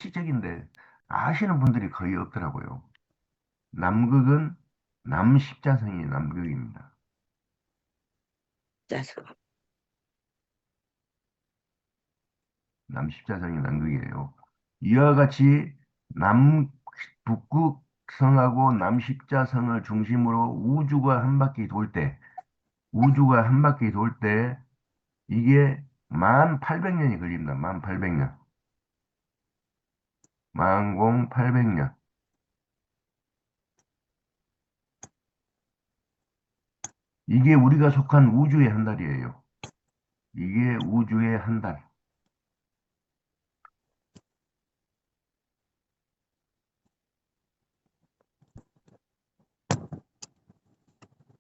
상식적인데 아시는 분들이 거의 없더라고요. 남극은 남십자성이 남극입니다. 짜서. 남십자성이 남극이에요. 이와 같이 북극성하고 남십자성을 중심으로 우주가 한 바퀴 돌 때, 이게 1800년이 걸립니다. 1800년. 만공 800년. 이게 우리가 속한 우주의 한 달이에요. 이게 우주의 한 달.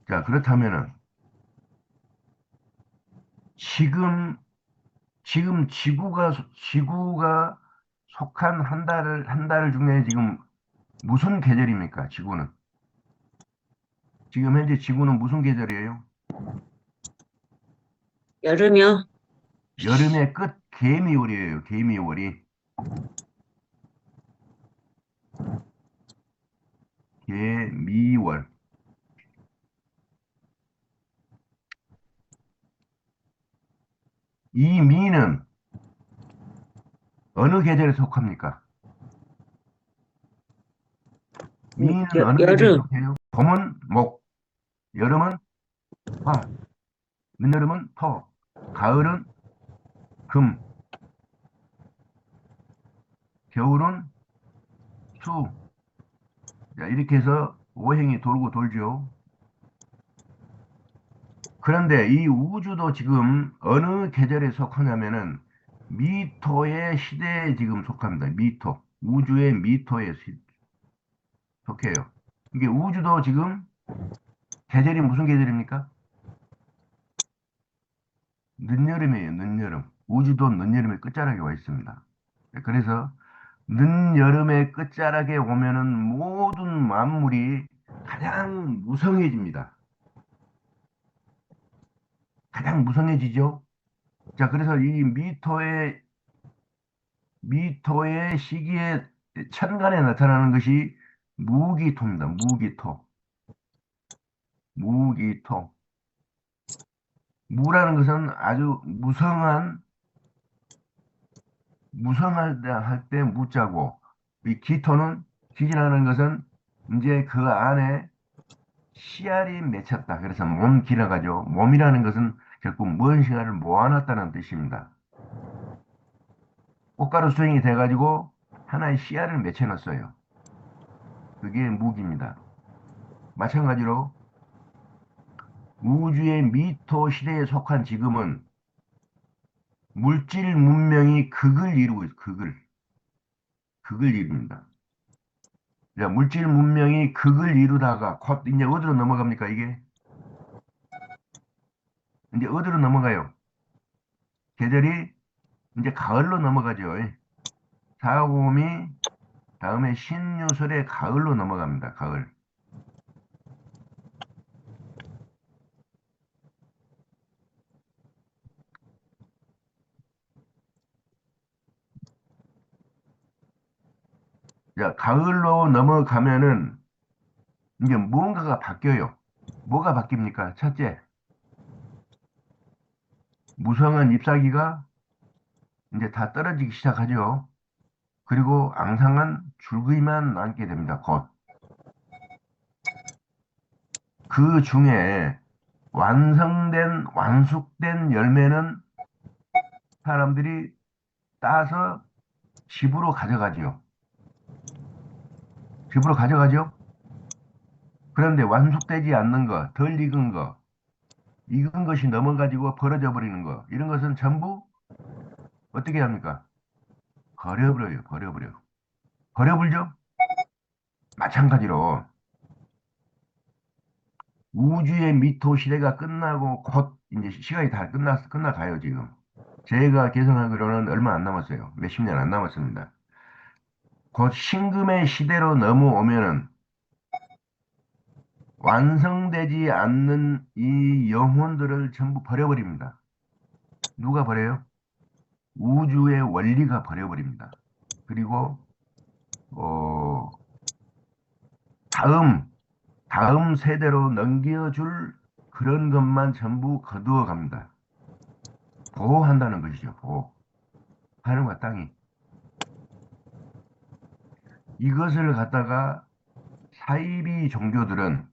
자, 그렇다면은, 지금, 지금 지구가 속한 한 달 중에 지금 무슨 계절입니까? 지구는. 지금 현재 지구는 무슨 계절이에요? 여름이요? 여름의 끝 개미월이에요. 개미월이. 개미월. 이 미는 어느 계절에 속합니까? 미는 어느 계절에 여름. 속해요? 봄은 목, 여름은 화, 늦여름은 토, 가을은 금, 겨울은 수. 자, 이렇게 해서 오행이 돌고 돌죠. 그런데 이 우주도 지금 어느 계절에 속하냐면은 미토의 시대에 지금 속합니다. 미토. 우주의 미토에 속해요. 이게 우주도 지금 계절이 무슨 계절입니까? 늦여름이에요, 늦여름. 우주도 늦여름의 끝자락에 와 있습니다. 그래서 늦여름의 끝자락에 오면은 모든 만물이 가장 무성해집니다. 가장 무성해지죠? 자, 그래서 이 미토의 시기에 천간에 나타나는 것이 무기토입니다. 무기토. 무기토. 무라는 것은 아주 무성할 때 무자고, 이 기토는, 기이라는 것은 이제 그 안에 씨알이 맺혔다. 그래서 몸기라가죠. 몸이라는 것은 결국 무언가를 모아놨다는 뜻입니다. 꽃가루 수행이 돼가지고 하나의 씨알을 맺혀놨어요. 그게 무기입니다. 마찬가지로 우주의 미토 시대에 속한 지금은 물질 문명이 극을 이루고 있어요. 극을 이룹니다. 자, 물질 문명이 극을 이루다가 곧 이제 어디로 넘어갑니까, 이게? 이제 어디로 넘어가요? 계절이 이제 가을로 넘어가죠. 사오미 다음에 신유술의 가을로 넘어갑니다. 가을. 자, 가을로 넘어가면은 이제 무언가가 바뀌어요. 뭐가 바뀝니까? 첫째, 무성한 잎사귀가 이제 다 떨어지기 시작하죠. 그리고 앙상한 줄기만 남게 됩니다. 곧. 그 중에 완숙된 열매는 사람들이 따서 집으로 가져가지요. 집으로 가져가죠. 그런데 완숙되지 않는 거, 덜 익은 것이 넘어가지고 벌어져 버리는 거, 이런 것은 전부 어떻게 합니까? 버려버려요, 버려버려. 버려버리죠? 마찬가지로 우주의 미토 시대가 끝나고 곧 이제 시간이 다 끝나가요, 지금. 제가 계산하기로는 얼마 안 남았어요. 몇십 년 안 남았습니다. 곧 신금의 시대로 넘어오면은 완성되지 않는 이 영혼들을 전부 버려버립니다. 누가 버려요? 우주의 원리가 버려버립니다. 그리고 어, 다음 다음 세대로 넘겨줄 그런 것만 전부 거두어 갑니다. 보호한다는 것이죠. 보호. 하늘과 땅이. 이것을 갖다가 사이비 종교들은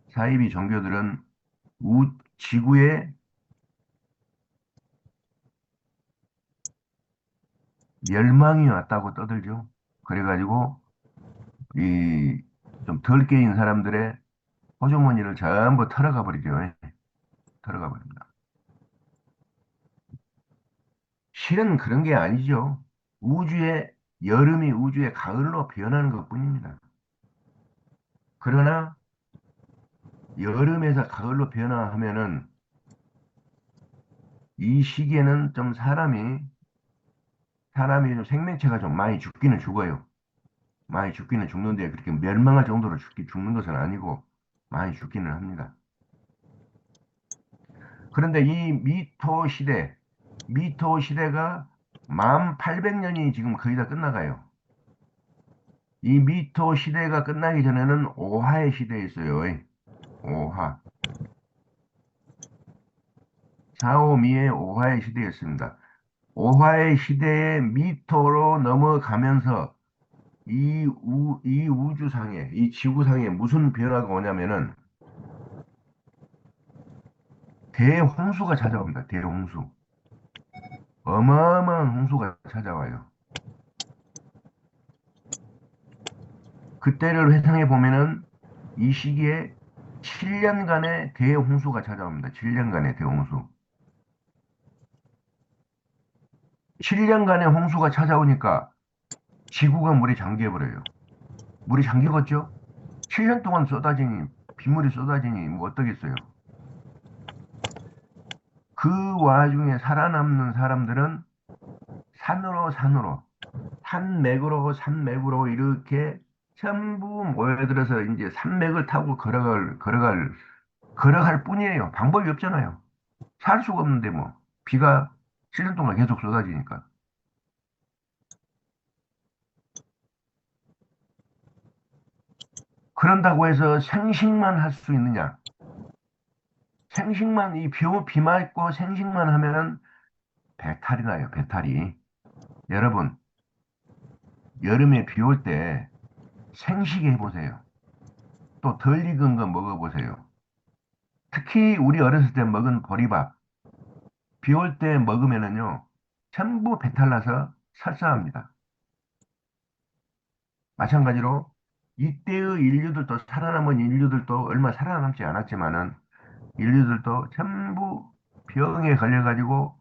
사이비 종교들은 지구에 멸망이 왔다고 떠들죠. 그래가지고 이 좀 덜 깨인 사람들의 호주머니를 전부 털어가 버리죠. 예, 털어가 버립니다. 실은 그런 게 아니죠. 우주의 여름이 우주의 가을로 변하는 것뿐입니다. 그러나 여름에서 가을로 변화하면은 이 시기에는 좀 사람이 좀 생명체가 좀 많이 죽기는 죽어요. 많이 죽기는 죽는데 그렇게 멸망할 정도로 죽는 것은 아니고 많이 죽기는 합니다. 그런데 이 미토 시대가 1800년이 지금 거의 다 끝나가요. 이 미토 시대가 끝나기 전에는 오하의 시대에 있어요. 오하. 사오미의 오하의 시대였습니다. 오하의 시대의 미토로 넘어가면서 이 우주상에, 이 지구상에 무슨 변화가 오냐면은 대홍수가 찾아옵니다. 대홍수. 어마어마한 홍수가 찾아와요. 그때를 회상해 보면은 이 시기에 7년간의 대홍수가 찾아옵니다. 7년간의 대홍수. 7년간의 홍수가 찾아오니까 지구가 물에 잠겨버려요. 물이 잠기겠죠? 7년 동안 빗물이 쏟아지니 뭐 어떠겠어요? 그 와중에 살아남는 사람들은 산으로, 산맥으로 이렇게 전부 모여들어서 이제 산맥을 타고 걸어갈 뿐이에요. 방법이 없잖아요. 살 수가 없는데 뭐. 비가 7년 동안 계속 쏟아지니까. 그런다고 해서 생식만 할 수 있느냐? 생식만, 비 맞고 생식만 하면은 배탈이 나요, 배탈이. 여러분, 여름에 비 올 때 생식해 보세요. 또 덜 익은 거 먹어보세요. 특히 우리 어렸을 때 먹은 보리밥, 비 올 때 먹으면은요, 전부 배탈 나서 설사합니다. 마찬가지로 이때의 인류들도 살아남은 인류들도 얼마 살아남지 않았지만은 인류들도 전부 병에 걸려가지고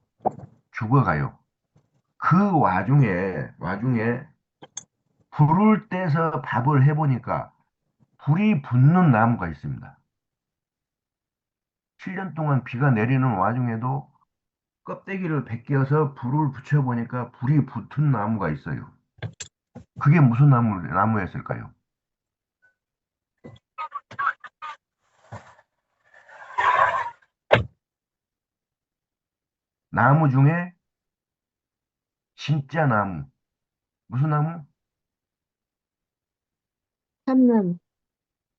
죽어가요. 그 와중에 불을 떼서 밥을 해보니까 불이 붙는 나무가 있습니다. 7년 동안 비가 내리는 와중에도 껍데기를 벗겨서 불을 붙여보니까 불이 붙은 나무가 있어요. 그게 무슨 나무였을까요? 나무 중에 진짜 나무. 무슨 나무? 참나무.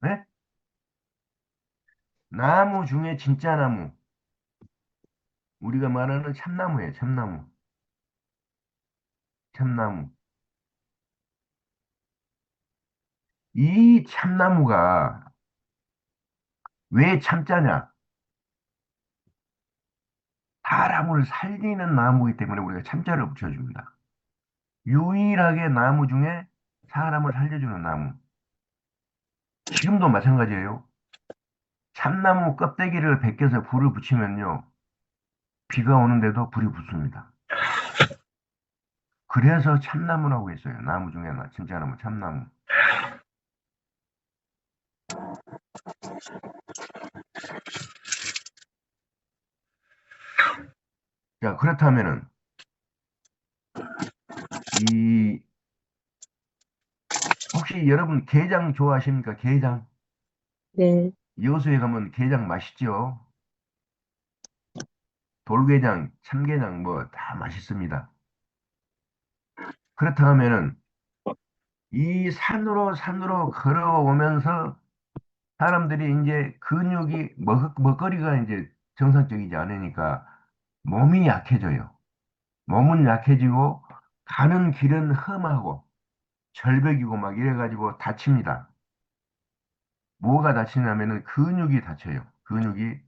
네? 나무 중에 진짜 나무. 우리가 말하는 참나무예요, 참나무. 참나무. 이 참나무가 왜 참자냐? 사람을 살리는 나무이기 때문에 우리가 참자를 붙여줍니다. 유일하게 나무 중에 사람을 살려주는 나무. 지금도 마찬가지예요. 참나무 껍데기를 벗겨서 불을 붙이면요. 비가 오는데도 불이 붙습니다. 그래서 참나무라고 했어요. 나무 중에 하나, 진짜 나무, 참나무. 자, 그렇다면은, 이, 혹시 여러분 게장 좋아하십니까? 게장. 네. 여수에 가면 게장 맛있죠? 돌게장, 참게장 뭐 다 맛있습니다. 그렇다 하면은 이 산으로 걸어오면서 사람들이 이제 근육이 먹거리가 이제 정상적이지 않으니까 몸이 약해져요. 몸은 약해지고 가는 길은 험하고 절벽이고 막 이래가지고 다칩니다. 뭐가 다치냐면은 근육이 다쳐요. 근육이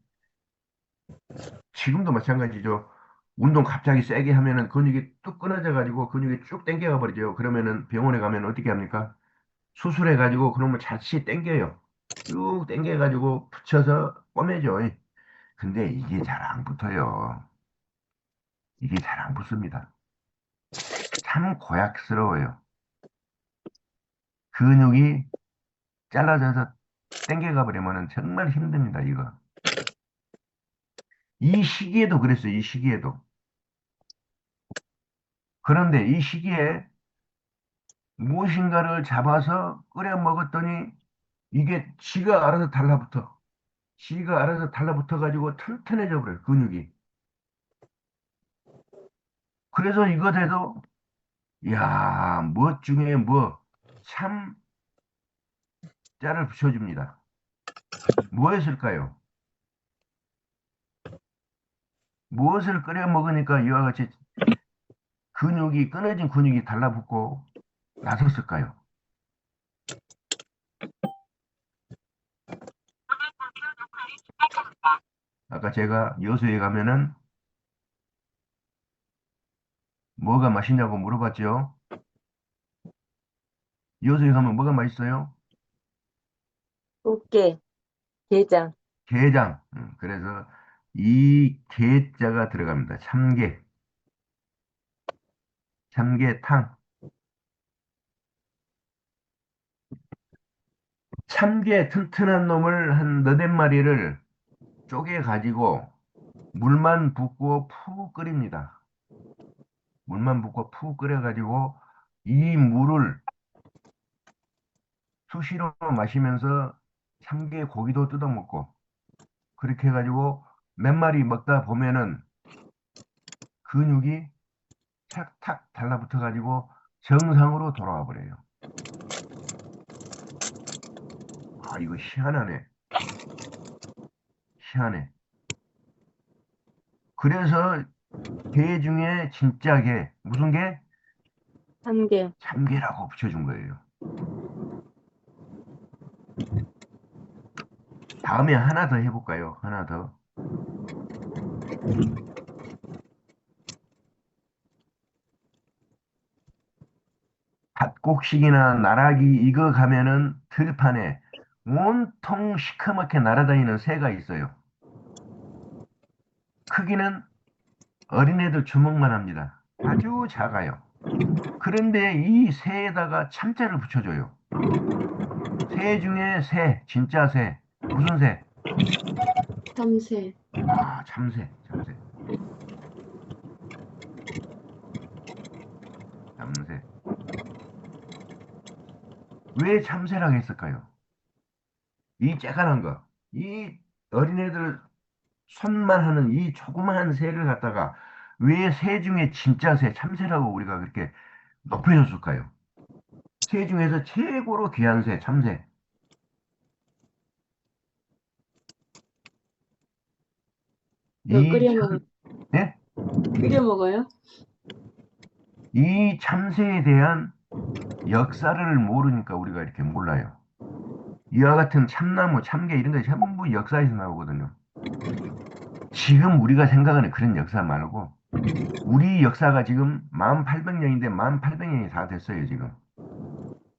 지금도 마찬가지죠. 운동 갑자기 세게 하면은 근육이 뚝 끊어져 가지고 근육이 쭉 당겨가 버리죠. 그러면은 병원에 가면 어떻게 합니까? 수술해 가지고 그러면 자칫 당겨요. 쭉 당겨 가지고 붙여서 꿰매죠. 근데 이게 잘 안 붙어요. 이게 잘 안 붙습니다. 참 고약스러워요. 근육이 잘라져서 당겨가 버리면은 정말 힘듭니다, 이거. 이 시기에도 그랬어요, 이 시기에도. 그런데 이 시기에 무엇인가를 잡아서 끓여 먹었더니 이게 지가 알아서 달라붙어. 지가 알아서 달라붙어 가지고 튼튼해져 버려요, 근육이. 그래서 이거 돼도, 야, 뭐 중에 뭐, 참 짤을 붙여줍니다. 무엇일까요? 무엇을 끓여 먹으니까 이와 같이 끊어진 근육이 달라붙고 나섰을까요? 아까 제가 여수에 가면은 뭐가 맛있냐고 물어봤죠? 여수에 가면 뭐가 맛있어요? 꽃게, 게장, 게장. 그래서 이 게자가 들어갑니다. 참게탕. 참게 튼튼한 놈을 한 너댓 마리를 쪼개 가지고 물만 붓고 푹 끓입니다. 물만 붓고 푹 끓여 가지고 이 물을 수시로 마시면서 참게 고기도 뜯어 먹고 그렇게 해가지고 몇 마리 먹다 보면은 근육이 착탁 달라붙어 가지고 정상으로 돌아와 버려요. 아, 이거 희한하네. 희한해. 그래서 게 중에 진짜 게, 무슨 게? 참게. 참게라고 붙여준 거예요. 다음에 하나 더 해볼까요? 하나 더. 밭곡식이나 나락이 익어가면은 들판에 온통 시커멓게 날아다니는 새가 있어요. 크기는 어린애들 주먹만 합니다. 아주 작아요. 그런데 이 새에다가 참자를 붙여줘요. 새 중에 새, 진짜 새. 무슨 새? 참새. 아, 참새, 참새, 참새. 왜 참새라고 했을까요? 이 쬐깐한 거. 이 어린애들 손만 하는 이 조그마한 새를 갖다가 왜 새 중에 진짜 새, 참새라고 우리가 그렇게 높여줬을까요? 새 중에서 최고로 귀한 새, 참새. 이거 이 끓여 먹어요. 참, 예? 끓여 먹어요? 이 참새에 대한 역사를 모르니까 우리가 이렇게 몰라요. 이와 같은 참나무, 참개 이런 게 전부 역사에서 나오거든요. 지금 우리가 생각하는 그런 역사 말고 우리 역사가 지금 1800년인데 1800년이 다 됐어요, 지금.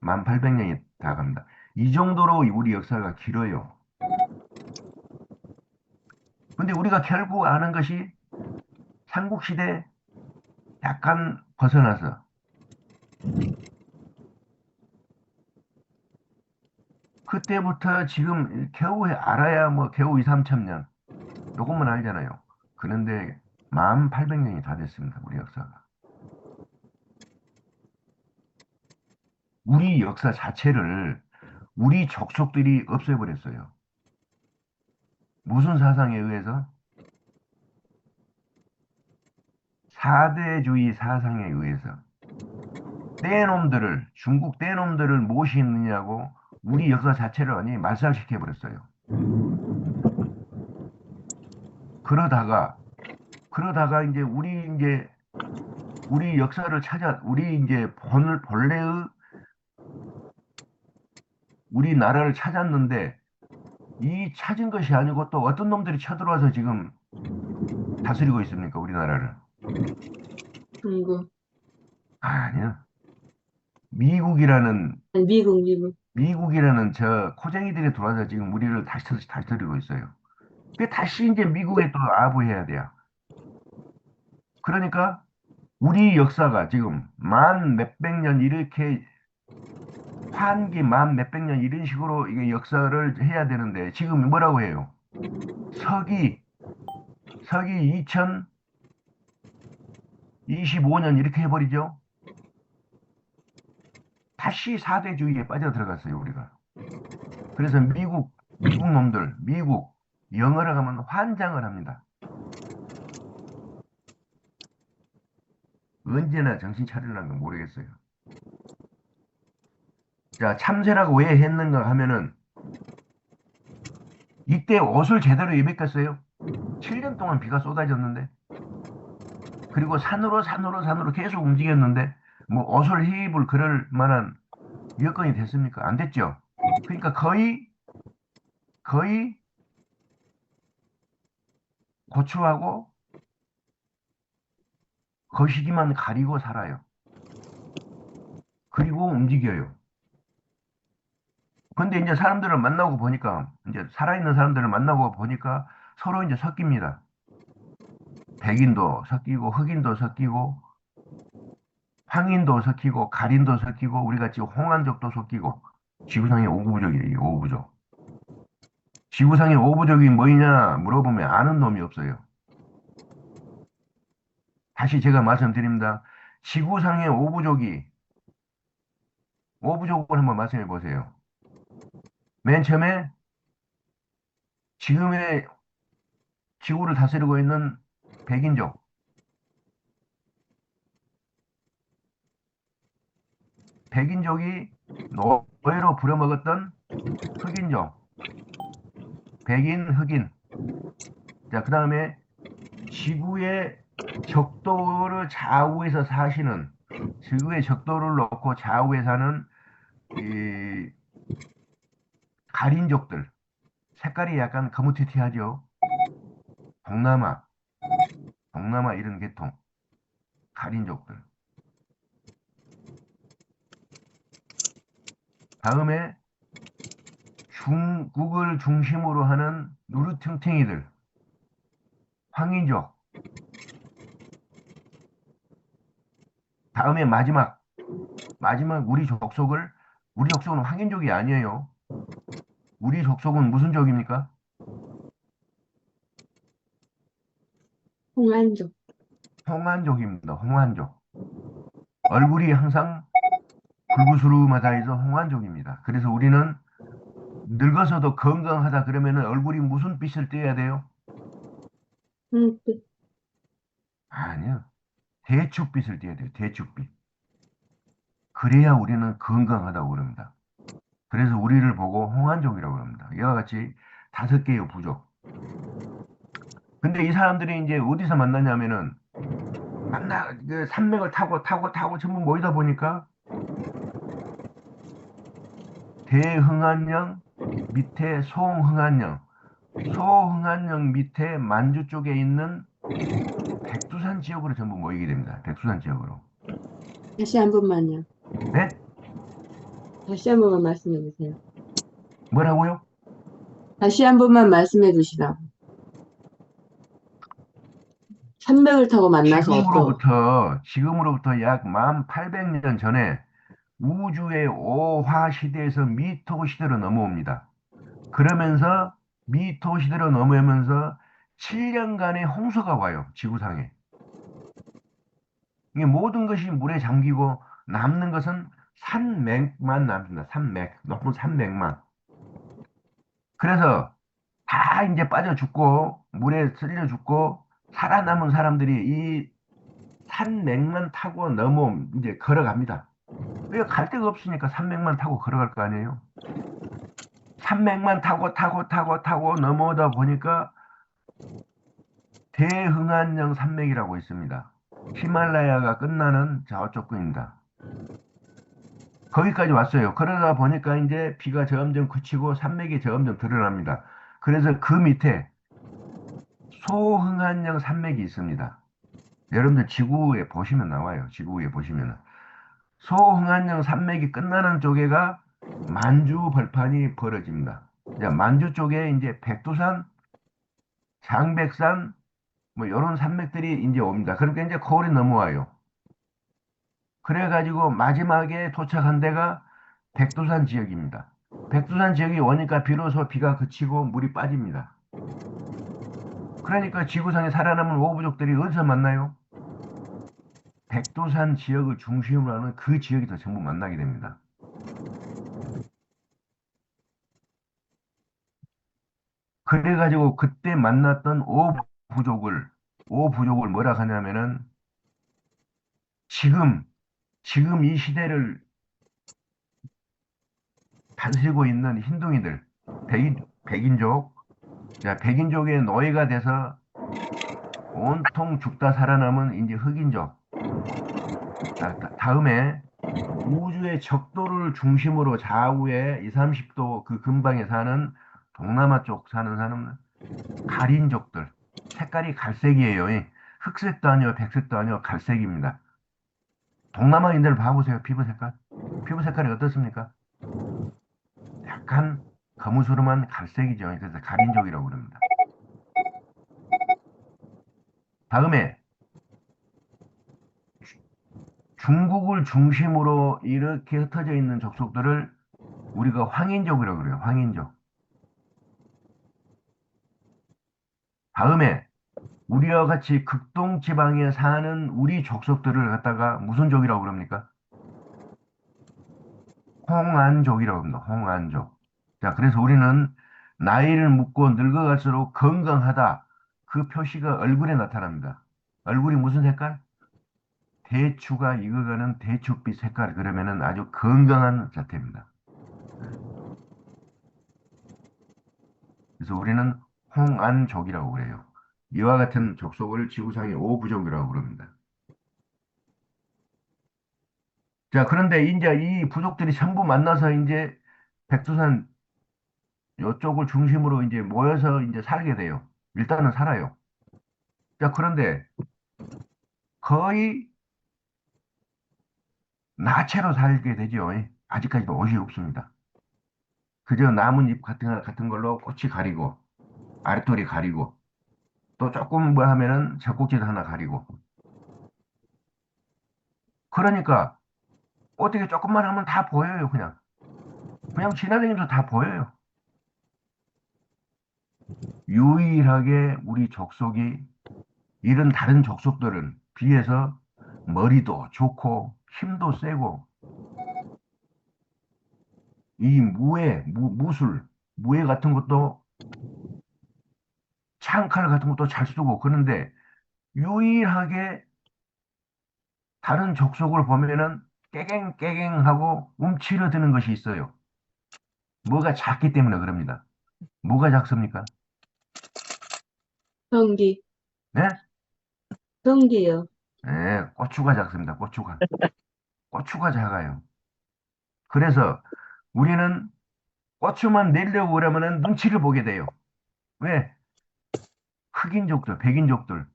1800년이 다 갑니다. 이 정도로 우리 역사가 길어요. 근데 우리가 결국 아는 것이 삼국시대 약간 벗어나서 그때부터 지금 겨우 알아야 뭐 겨우 2, 3천 년. 요것만 알잖아요. 그런데 1800년이 다 됐습니다. 우리 역사가. 우리 역사 자체를 우리 족속들이 없애버렸어요. 무슨 사상에 의해서? 사대주의 사상에 의해서. 떼놈들을, 중국 떼놈들을 모시느냐고 우리 역사 자체를 완전히 말살시켜 버렸어요. 그러다가, 그러다가 이제 우리 역사를 우리 이제 본래의 우리나라를 찾았는데, 이 찾은 것이 아니고 또 어떤 놈들이 쳐들어와서 지금 다스리고 있습니까, 우리나라를? 중국. 아니요. 미국이라는, 아니, 미국. 미국이라는 저 코쟁이들이 들어와서 지금 우리를 다스리고 있어요. 그 다시 이제 미국에 또 아부해야 돼요. 그러니까 우리 역사가 지금 만 몇백 년 이렇게 환기 만 몇백 년 이런 식으로 이게 역사를 해야 되는데 지금 뭐라고 해요? 서기, 서기 2025년 이렇게 해버리죠? 다시 4대주의에 빠져들어갔어요, 우리가. 그래서 미국 놈들, 영어로 가면 환장을 합니다. 언제나 정신 차리려는 건 모르겠어요. 자, 참새라고 왜 했는가 하면은 이때 옷을 제대로 입었겠어요? 7년 동안 비가 쏟아졌는데 그리고 산으로 계속 움직였는데 뭐 옷을 입을 그럴 만한 여건이 됐습니까? 안 됐죠. 그러니까 거의 고추하고 거시기만 가리고 살아요. 그리고 움직여요. 근데 이제 사람들을 만나고 보니까 이제 살아있는 사람들을 만나고 보니까 서로 이제 섞입니다. 백인도 섞이고 흑인도 섞이고 황인도 섞이고 가린도 섞이고 우리 같이 홍안족도 섞이고 지구상의 오부족이에요. 오부족. 지구상의 오부족이 뭐냐 물어보면 아는 놈이 없어요. 다시 제가 말씀드립니다. 지구상의 오부족을 한번 말씀해 보세요. 맨 처음에 지금의 지구를 다스리고 있는 백인족, 백인족이 노예로 부려먹었던 흑인족, 백인, 흑인. 자, 그 다음에 지구의 지구의 적도를 놓고 좌우에 사는 이 가린족들. 색깔이 약간 거무튀튀하죠. 동남아, 동남아 이런 계통. 가린족들. 다음에 중국을 중심으로 하는 누르퉁퉁이들. 황인족. 다음에 마지막 우리 족속은 황인족이 아니에요. 우리 족속은 무슨 족입니까? 홍안족. 홍안족입니다. 홍안족. 얼굴이 항상 붉으스름하다 해서 홍안족입니다. 그래서 우리는 늙어서도 건강하다 그러면은 얼굴이 무슨 빛을 띠어야 돼요? 그 아니요. 대축빛을 띠어야 돼요. 대축빛. 그래야 우리는 건강하다고 그럽니다. 그래서 우리를 보고 홍안족이라고 합니다. 이와 같이 5개의 부족. 근데 이 사람들이 이제 어디서 만나냐면은 그 산맥을 타고 전부 모이다 보니까 대흥안령 밑에 소흥안령 밑에 만주 쪽에 있는 백두산 지역으로 전부 모이게 됩니다. 백두산 지역으로. 다시 한 번만요. 네? 다시 한 번만 말씀해 주세요. 뭐라고요? 다시 한 번만 말씀해 주시라. 산맥을 타고 만나서 또 지금으로부터 약 1800년 전에 우주의 오화 시대에서 미토 시대로 넘어옵니다. 그러면서 미토 시대로 넘어오면서 7년간의 홍수가 와요, 지구상에. 이게 모든 것이 물에 잠기고 남는 것은 산맥만 남습니다. 높은 산맥만. 그래서 다 이제 빠져 죽고 물에 쓸려 죽고 살아남은 사람들이 이 산맥만 타고 이제 걸어갑니다. 왜 갈 데가 없으니까 산맥만 타고 걸어갈 거 아니에요? 산맥만 타고 넘어오다 보니까 대흥안령 산맥이라고 있습니다. 히말라야가 끝나는 저쪽입니다. 거기까지 왔어요. 그러다 보니까 이제 비가 점점 그치고 산맥이 점점 드러납니다. 그래서 그 밑에 소흥안령 산맥이 있습니다. 여러분들 지구에 보시면 나와요. 지구에 보시면. 소흥안령 산맥이 끝나는 쪽에가 만주 벌판이 벌어집니다. 자, 만주 쪽에 이제 백두산, 장백산, 뭐 이런 산맥들이 이제 옵니다. 그러니까 이제 거울이 넘어와요. 그래가지고 마지막에 도착한 데가 백두산 지역입니다. 백두산 지역이 오니까 비로소 비가 그치고 물이 빠집니다. 그러니까 지구상에 살아남은 오부족들이 어디서 만나요? 백두산 지역을 중심으로 하는 그 지역에서 전부 만나게 됩니다. 그래가지고 그때 만났던 오부족을 뭐라 하냐면은 지금, 지금 이 시대를 다스리고 있는 힌두이들, 백인족, 자, 백인족의 노예가 돼서 온통 죽다 살아남은 이제 흑인족. 자, 다음에 우주의 적도를 중심으로 좌우에 2, 30도 그 근방에 사는 동남아 쪽 사는 사람 가린족들. 색깔이 갈색이에요. 흑색도 아니요, 백색도 아니요, 갈색입니다. 동남아인들 봐보세요. 피부 색깔. 피부 색깔이 어떻습니까? 약간 거무스름한 갈색이죠. 그래서 가린족이라고 그럽니다. 다음에 중국을 중심으로 이렇게 흩어져 있는 족속들을 우리가 황인족이라고 그래요. 황인족. 다음에 우리와 같이 극동 지방에 사는 우리 족속들을 갖다가 무슨 족이라고 그럽니까? 홍안족이라고 합니다. 홍안족. 자, 그래서 우리는 나이를 먹고 늙어갈수록 건강하다. 그 표시가 얼굴에 나타납니다. 얼굴이 무슨 색깔? 대추가 익어가는 대추빛 색깔. 그러면은 아주 건강한 자태입니다. 그래서 우리는 홍안족이라고 그래요. 이와 같은 족속을 지구상의 오부족이라고 그럽니다. 자, 그런데 이제 이 부족들이 전부 만나서 이제 백두산 이쪽을 중심으로 이제 모여서 이제 살게 돼요. 일단은 살아요. 자, 그런데 거의 나체로 살게 되죠. 아직까지도 옷이 없습니다. 그저 나뭇잎 같은 걸로 꽃이 가리고, 아랫돌이 가리고, 또 조금 뭐 하면은 젖꼭지도 하나 가리고. 그러니까 어떻게 조금만 하면 다 보여요, 그냥. 그냥 지나다니면서 다 보여요. 유일하게 우리 족속이 이런 다른 족속들은 비해서 머리도 좋고 힘도 세고 이 무술, 무예 같은 것도 창칼 같은 것도 잘 쓰고 그런데 유일하게 다른 족속을 보면은 깨갱깨갱하고 움츠러드는 것이 있어요. 뭐가 작기 때문에 그럽니다. 뭐가 작습니까? 성기, 네? 성기요. 네, 고추가 작습니다. 고추가. 고추가 작아요. 그래서 우리는 고추만 내려고 그러면은 눈치를 보게 돼요. 왜? 흑인족들, 백인족들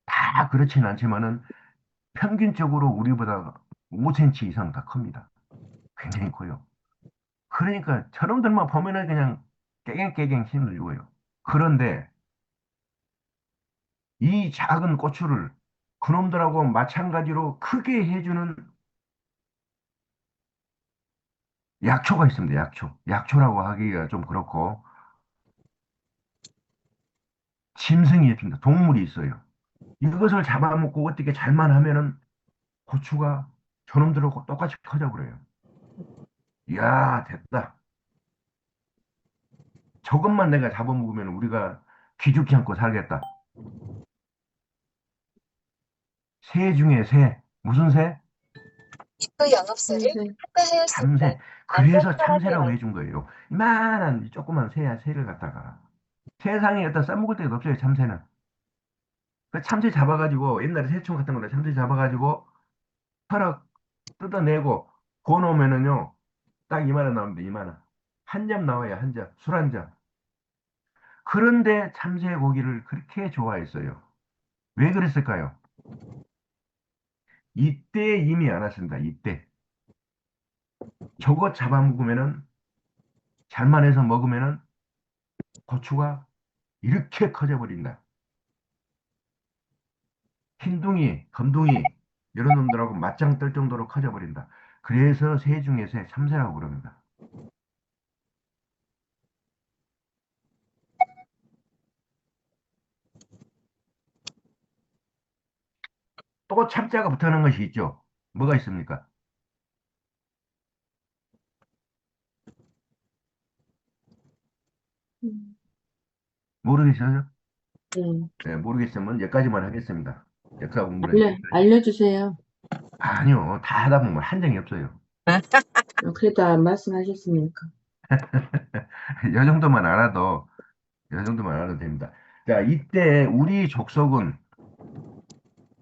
다 그렇진 않지만은 평균적으로 우리보다 5cm 이상 다 큽니다. 굉장히 커요. 그러니까 저놈들만 보면은 그냥 깨갱깨갱 힘들고요. 그런데 이 작은 고추를 그놈들하고 마찬가지로 크게 해주는 약초가 있습니다. 약초. 약초라고 하기가 좀 그렇고 짐승이 있습니다. 동물이 있어요. 이것을 잡아먹고 어떻게 잘만 하면은 고추가 저놈들하고 똑같이 커져 버려요. 이야, 됐다. 저것만 내가 잡아먹으면 우리가 기죽지 않고 살겠다. 새 중에 새. 무슨 새? 입구 영업소를 참새. 통과하였습니다. 참새. 그래서 참새라고 해준 거예요. 이만한 조그만 새야, 새를 갖다가. 세상에 어떤 써먹을 데가 없어요, 참새는. 그 참새 잡아가지고, 옛날에 새총 같은 거로 참새 잡아가지고, 털어 뜯어내고, 구워 놓으면은요, 딱 이만원 나옵니다, 이만원. 한 잔 나와요, 한 잔. 술 한 잔. 그런데 참새 고기를 그렇게 좋아했어요. 왜 그랬을까요? 이때 이미 알았습니다, 이때. 저거 잡아먹으면은, 잘만 해서 먹으면은, 고추가 이렇게 커져버린다. 흰둥이, 검둥이, 이런 놈들하고 맞짱 뜰 정도로 커져버린다. 그래서 새 중에 새, 참새라고 그럽니다. 또 참자가 붙어있는 것이 있죠. 뭐가 있습니까? 음, 모르겠어요? 네. 네, 모르겠으면 여기까지만 하겠습니다. 역사 공부는 여기까지. 알려주세요. 아니요, 다 하다 보면 한정이 없어요. 그래도 안 말씀하셨으니까. 이 정도만 알아도, 이 정도만 알아도 됩니다. 자, 이때 우리 족속은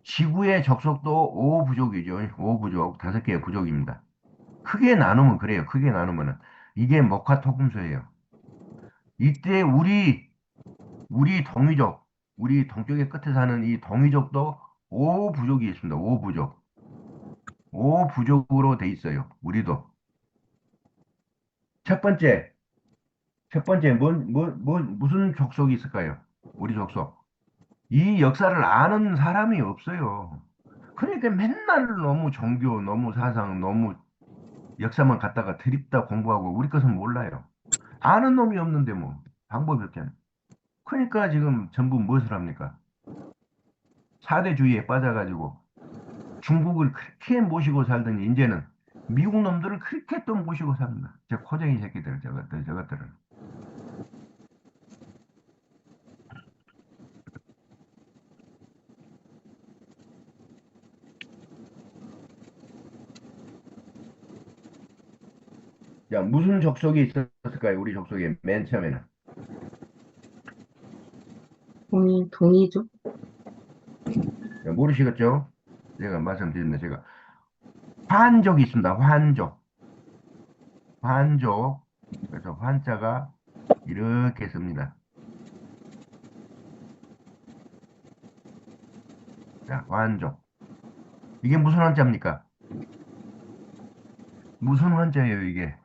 지구의 족속도 5부족이죠. 5부족, 5개의 부족입니다. 크게 나누면 그래요. 크게 나누면은. 이게 목화토금소예요. 이때 우리 동이족, 우리 동쪽의 끝에 사는 이 동이족도 5부족이 있습니다. 5부족. 5부족으로 돼 있어요. 우리도. 첫 번째, 첫 번째, 무슨 족속이 있을까요? 우리 족속. 이 역사를 아는 사람이 없어요. 그러니까 맨날 너무 종교, 너무 사상, 너무 역사만 갖다가 드립다 공부하고 우리 것은 몰라요. 아는 놈이 없는데 뭐 방법이 없잖아요. 그러니까 지금 전부 무엇을 합니까? 사대주의에 빠져가지고 중국을 그렇게 모시고 살더니 이제는 미국 놈들을 그렇게 또 모시고 삽니다. 저 코쟁이 새끼들 저것들은. 자, 무슨 족속이 있었을까요? 우리 족속에 맨 처음에는. 동이죠? 자, 모르시겠죠? 제가 말씀드렸는데 제가 환족이 있습니다. 환족. 환족. 그래서 환자가 이렇게 씁니다. 자, 환족. 이게 무슨 환자입니까? 무슨 환자예요, 이게?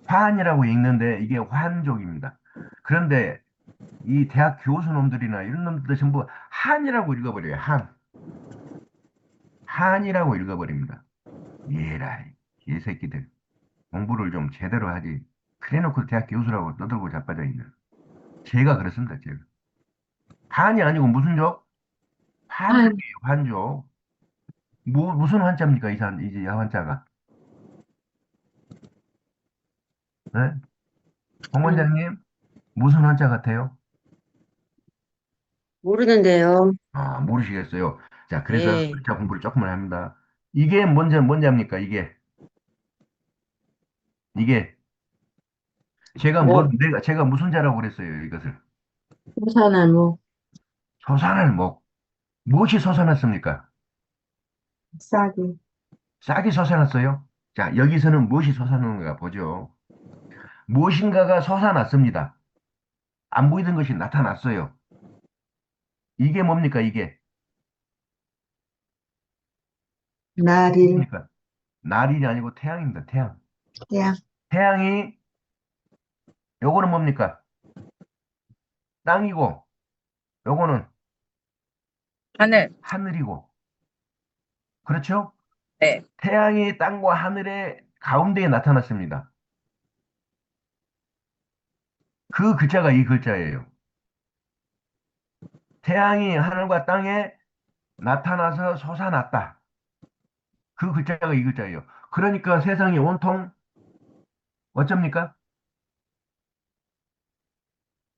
환이라고 읽는데 이게 환족입니다. 그런데 이 대학 교수 놈들이나 이런 놈들 전부 한이라고 읽어버려요. 한. 한이라고 읽어버립니다. 얘라, 이 새끼들. 공부를 좀 제대로 하지. 그래놓고 대학 교수라고 떠들고 자빠져 있는. 제가 그렇습니다, 제가. 한이 아니고 무슨 족? 한, 환족이에요, 환족. 무슨 환자입니까, 이제 환자가? 네? 홍 한. 원장님, 무슨 환자 같아요? 모르는데요. 아, 모르시겠어요. 자, 그래서 예. 글자 공부를 조금만 합니다. 이게 뭔자입니까, 이게? 이게, 뭐, 제가 무슨 자라고 그랬어요, 이것을? 호사나무, 솟아날 목. 무엇이 솟아났습니까? 싹이, 싹이 솟아났어요? 자, 여기서는 무엇이 솟아나는가 보죠. 무엇인가가 솟아났습니다. 안 보이던 것이 나타났어요. 이게 뭡니까, 이게? 나리, 뭡니까? 날이 아니고 태양입니다, 태양. 태양, 태양이, 요거는 뭡니까? 땅이고, 요거는 하늘. 하늘이고. 그렇죠? 네. 태양이 땅과 하늘의 가운데에 나타났습니다. 그 글자가 이 글자예요. 태양이 하늘과 땅에 나타나서 솟아났다. 그 글자가 이 글자예요. 그러니까 세상이 온통 어쩝니까?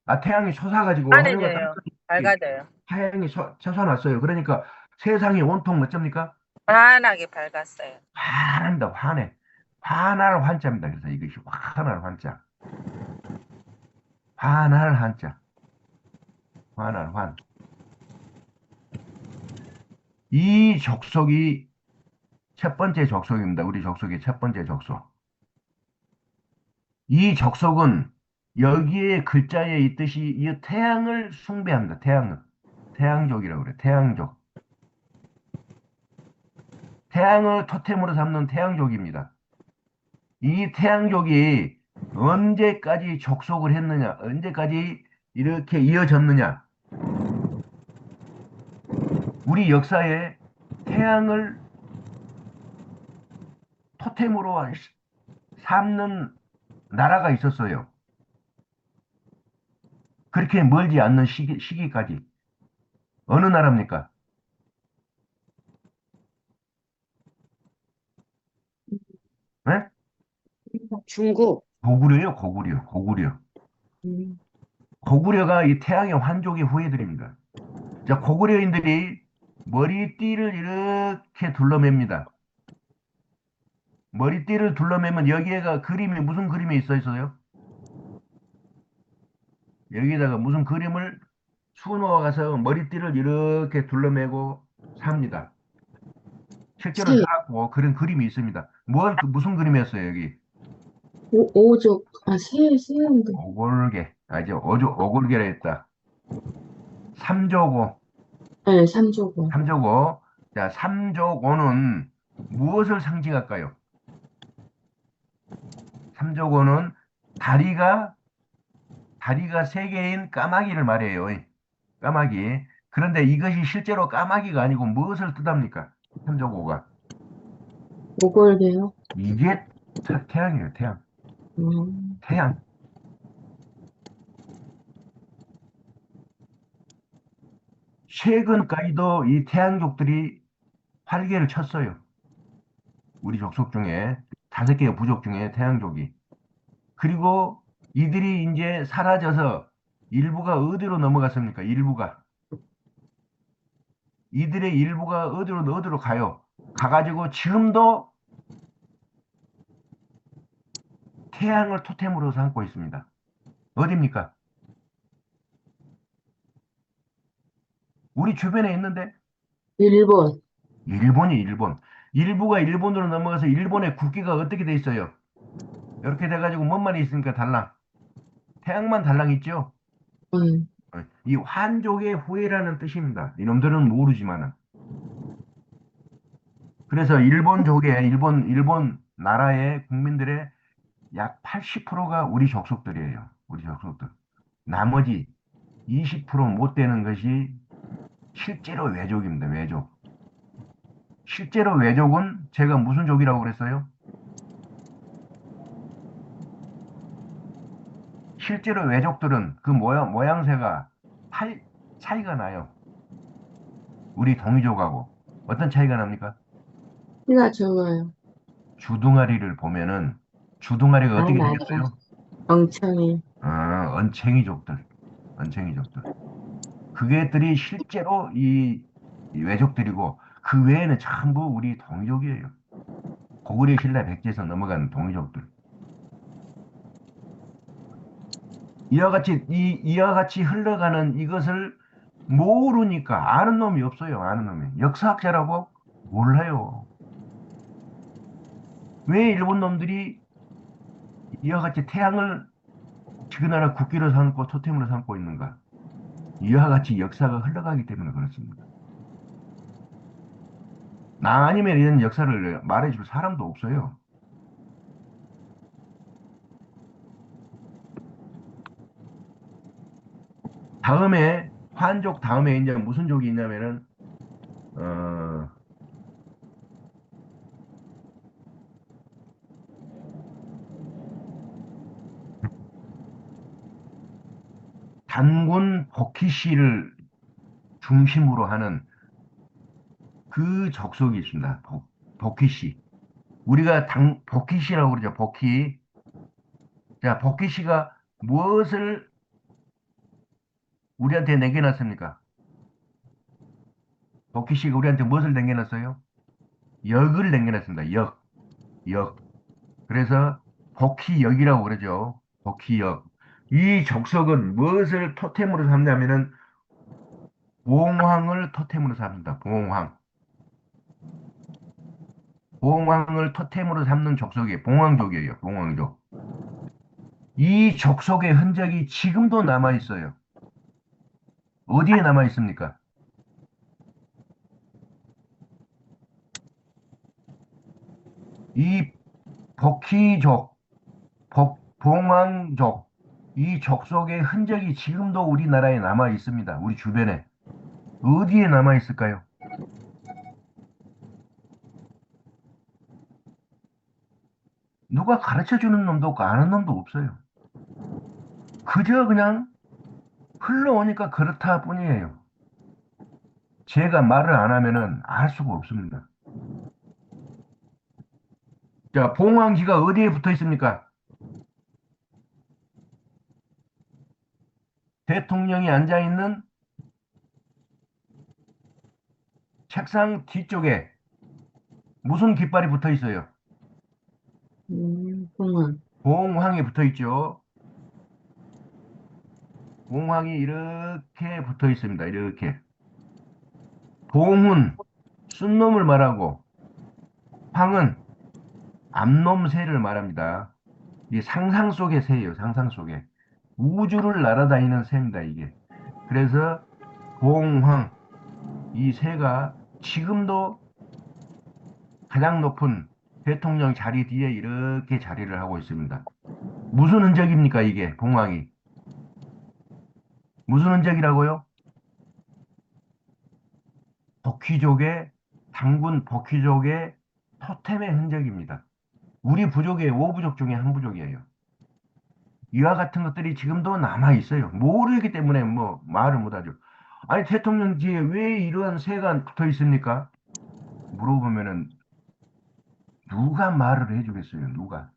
아, 태양이 솟아가지고 하늘과 땅 하늘이에요. 사이에 밝아져요. 태양이 솟아났어요. 그러니까 세상이 온통 어쩝니까? 환하게 밝았어요. 환한다, 환해. 환할 환자입니다. 그래서 이것이 환할 환자. 환할 환자. 환할 환. 이 족속이 첫 번째 족속입니다. 우리 족속의 첫 번째 족속. 이 족속은 여기에 글자에 있듯이 이 태양을 숭배합니다. 태양을. 태양족이라고 그래. 태양족. 태양을 토템으로 삼는 태양족입니다. 이 태양족이 언제까지 족속을 했느냐, 언제까지 이렇게 이어졌느냐. 우리 역사에 태양을 토템으로 삼는 나라가 있었어요. 그렇게 멀지 않는 시기까지. 어느 나라입니까? 네? 중국. 고구려요, 고구려, 고구려. 음. 고구려가 이 태양의 환족의 후예들입니다. 자, 고구려인들이 머리띠를 이렇게 둘러맵니다. 머리띠를 둘러매면 여기에가 그림이 무슨 그림이 있어요? 여기다가 무슨 그림을 수놓아 가서 머리띠를 이렇게 둘러매고 삽니다. 실제로 새, 살았고 그런 그림이 있습니다. 무슨 그림이었어요, 여기? 오족, 새인데. 오골개. 이제 오골개라 했다. 삼조고. 네, 삼조고. 삼조고. 자, 삼조고는 무엇을 상징할까요? 삼조고는 다리가 세 개인 까마귀를 말해요. 까마귀. 그런데 이것이 실제로 까마귀가 아니고 무엇을 뜻합니까? 삼조고가. 오골개요. 이게 태양이에요, 태양. 태양. 최근까지도 이 태양족들이 활개를 쳤어요. 우리 족속 중에 5개의 부족 중에 태양족이. 그리고 이들이 이제 사라져서 일부가 어디로 넘어갔습니까? 일부가. 이들의 일부가 어디로 가요? 가가지고 지금도 태양을 토템으로 삼고 있습니다. 어디입니까? 우리 주변에 있는데 일본. 일본이 일본. 일부가 일본으로 넘어가서 일본의 국기가 어떻게 돼 있어요? 이렇게 돼가지고 뭔 말이 있습니까? 달랑. 태양만 달랑 있죠? 네. 이 환족의 후예라는 뜻입니다. 이놈들은 모르지만은. 그래서 일본 나라의 국민들의 약 80%가 우리 족속들이에요. 우리 족속들. 나머지 20%못 되는 것이 실제로 외족입니다. 외족. 실제로 외족은 제가 무슨 족이라고 그랬어요? 실제로 외족들은 그 모양새가 차이가 나요. 우리 동이족하고. 어떤 차이가 납니까? 키가 적어요. 주둥아리를 보면은 주둥아리가 어떻게 맞아. 생겼어요? 엉청이. 언챙이족들. 언챙이족들. 그게들이 실제로 이 외족들이고 그 외에는 전부 우리 동이족이에요. 고구려 신라 백제에서 넘어간 동이족들. 이와 같이 흘러가는 이것을 모르니까 아는 놈이 없어요. 아는 놈이. 역사학자라고 몰라요. 왜 일본 놈들이 이와 같이 태양을 지그 나라 국기로 삼고 토템으로 삼고 있는가? 이와 같이 역사가 흘러가기 때문에 그렇습니다. 나 아니면 이런 역사를 말해줄 사람도 없어요. 다음에 환족 다음에 이제 무슨 족이 있냐면은 어, 단군 복희씨를 중심으로 하는 그 족속이 있습니다. 복희씨. 우리가 복희씨라고 그러죠. 복희. 자, 복희씨가 무엇을 우리한테 남겨놨습니까? 복희씨가 우리한테 무엇을 남겨놨어요? 역을 남겨놨습니다. 역. 그래서 복희역이라고 그러죠. 복희역. 이 족속은 무엇을 토템으로 삼냐면은 봉황을 토템으로 삼는다. 봉황. 봉황을 토템으로 삼는 족속이 봉황족이에요. 봉황족. 이 족속의 흔적이 지금도 남아 있어요. 어디에 남아 있습니까? 이 복희족, 봉황족, 이 족속의 흔적이 지금도 우리나라에 남아 있습니다. 우리 주변에. 어디에 남아 있을까요? 누가 가르쳐 주는 놈도 없고 아는 놈도 없어요. 그저 그냥 흘러오니까 그렇다 뿐이에요. 제가 말을 안 하면은 알 수가 없습니다. 자, 봉황지가 어디에 붙어 있습니까? 대통령이 앉아 있는 책상 뒤쪽에 무슨 깃발이 붙어 있어요? 봉황. 봉황이 붙어 있죠. 봉황이 이렇게 붙어 있습니다. 이렇게. 봉은 쓴 놈을 말하고 황은 암놈 새를 말합니다. 이 상상 속의 새예요. 상상 속에. 우주를 날아다니는 새입니다. 이게. 그래서 봉황 이 새가 지금도 가장 높은 대통령 자리 뒤에 이렇게 자리를 하고 있습니다. 무슨 흔적입니까, 이게, 봉황이? 무슨 흔적이라고요? 복귀족의, 당군 복귀족의 토템의 흔적입니다. 우리 부족의 5부족 중에 한 부족이에요. 이와 같은 것들이 지금도 남아 있어요. 모르기 때문에 뭐 말을 못하죠. 아니, 대통령 뒤에 왜 이러한 새가 붙어 있습니까? 물어보면은 누가 말을 해주겠어요, 누가?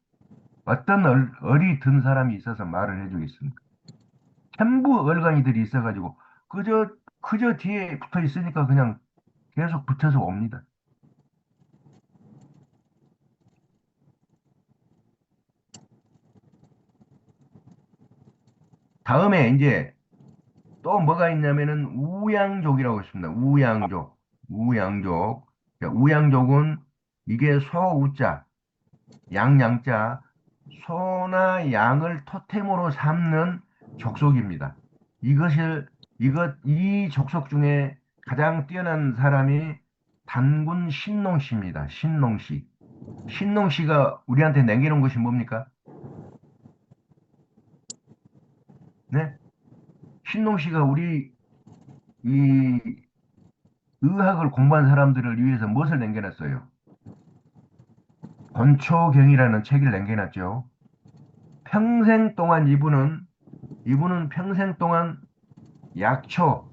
어떤 얼이 든 사람이 있어서 말을 해주겠습니까? 전부 얼간이들이 있어가지고 그저 뒤에 붙어 있으니까 그냥 계속 붙여서 옵니다. 다음에 이제 또 뭐가 있냐면은 우양족이라고 있습니다. 우양족, 우양족. 자, 우양족은 이게 소우자, 양양자, 소나 양을 토템으로 삼는 족속입니다. 이 족속 중에 가장 뛰어난 사람이 단군 신농씨입니다. 신농씨. 신농씨가 우리한테 남겨놓은 것이 뭡니까? 네? 신농씨가 우리 이 의학을 공부한 사람들을 위해서 무엇을 남겨놨어요? 건초경이라는 책을 남겨놨죠. 평생 동안 이분은 평생 동안 약초,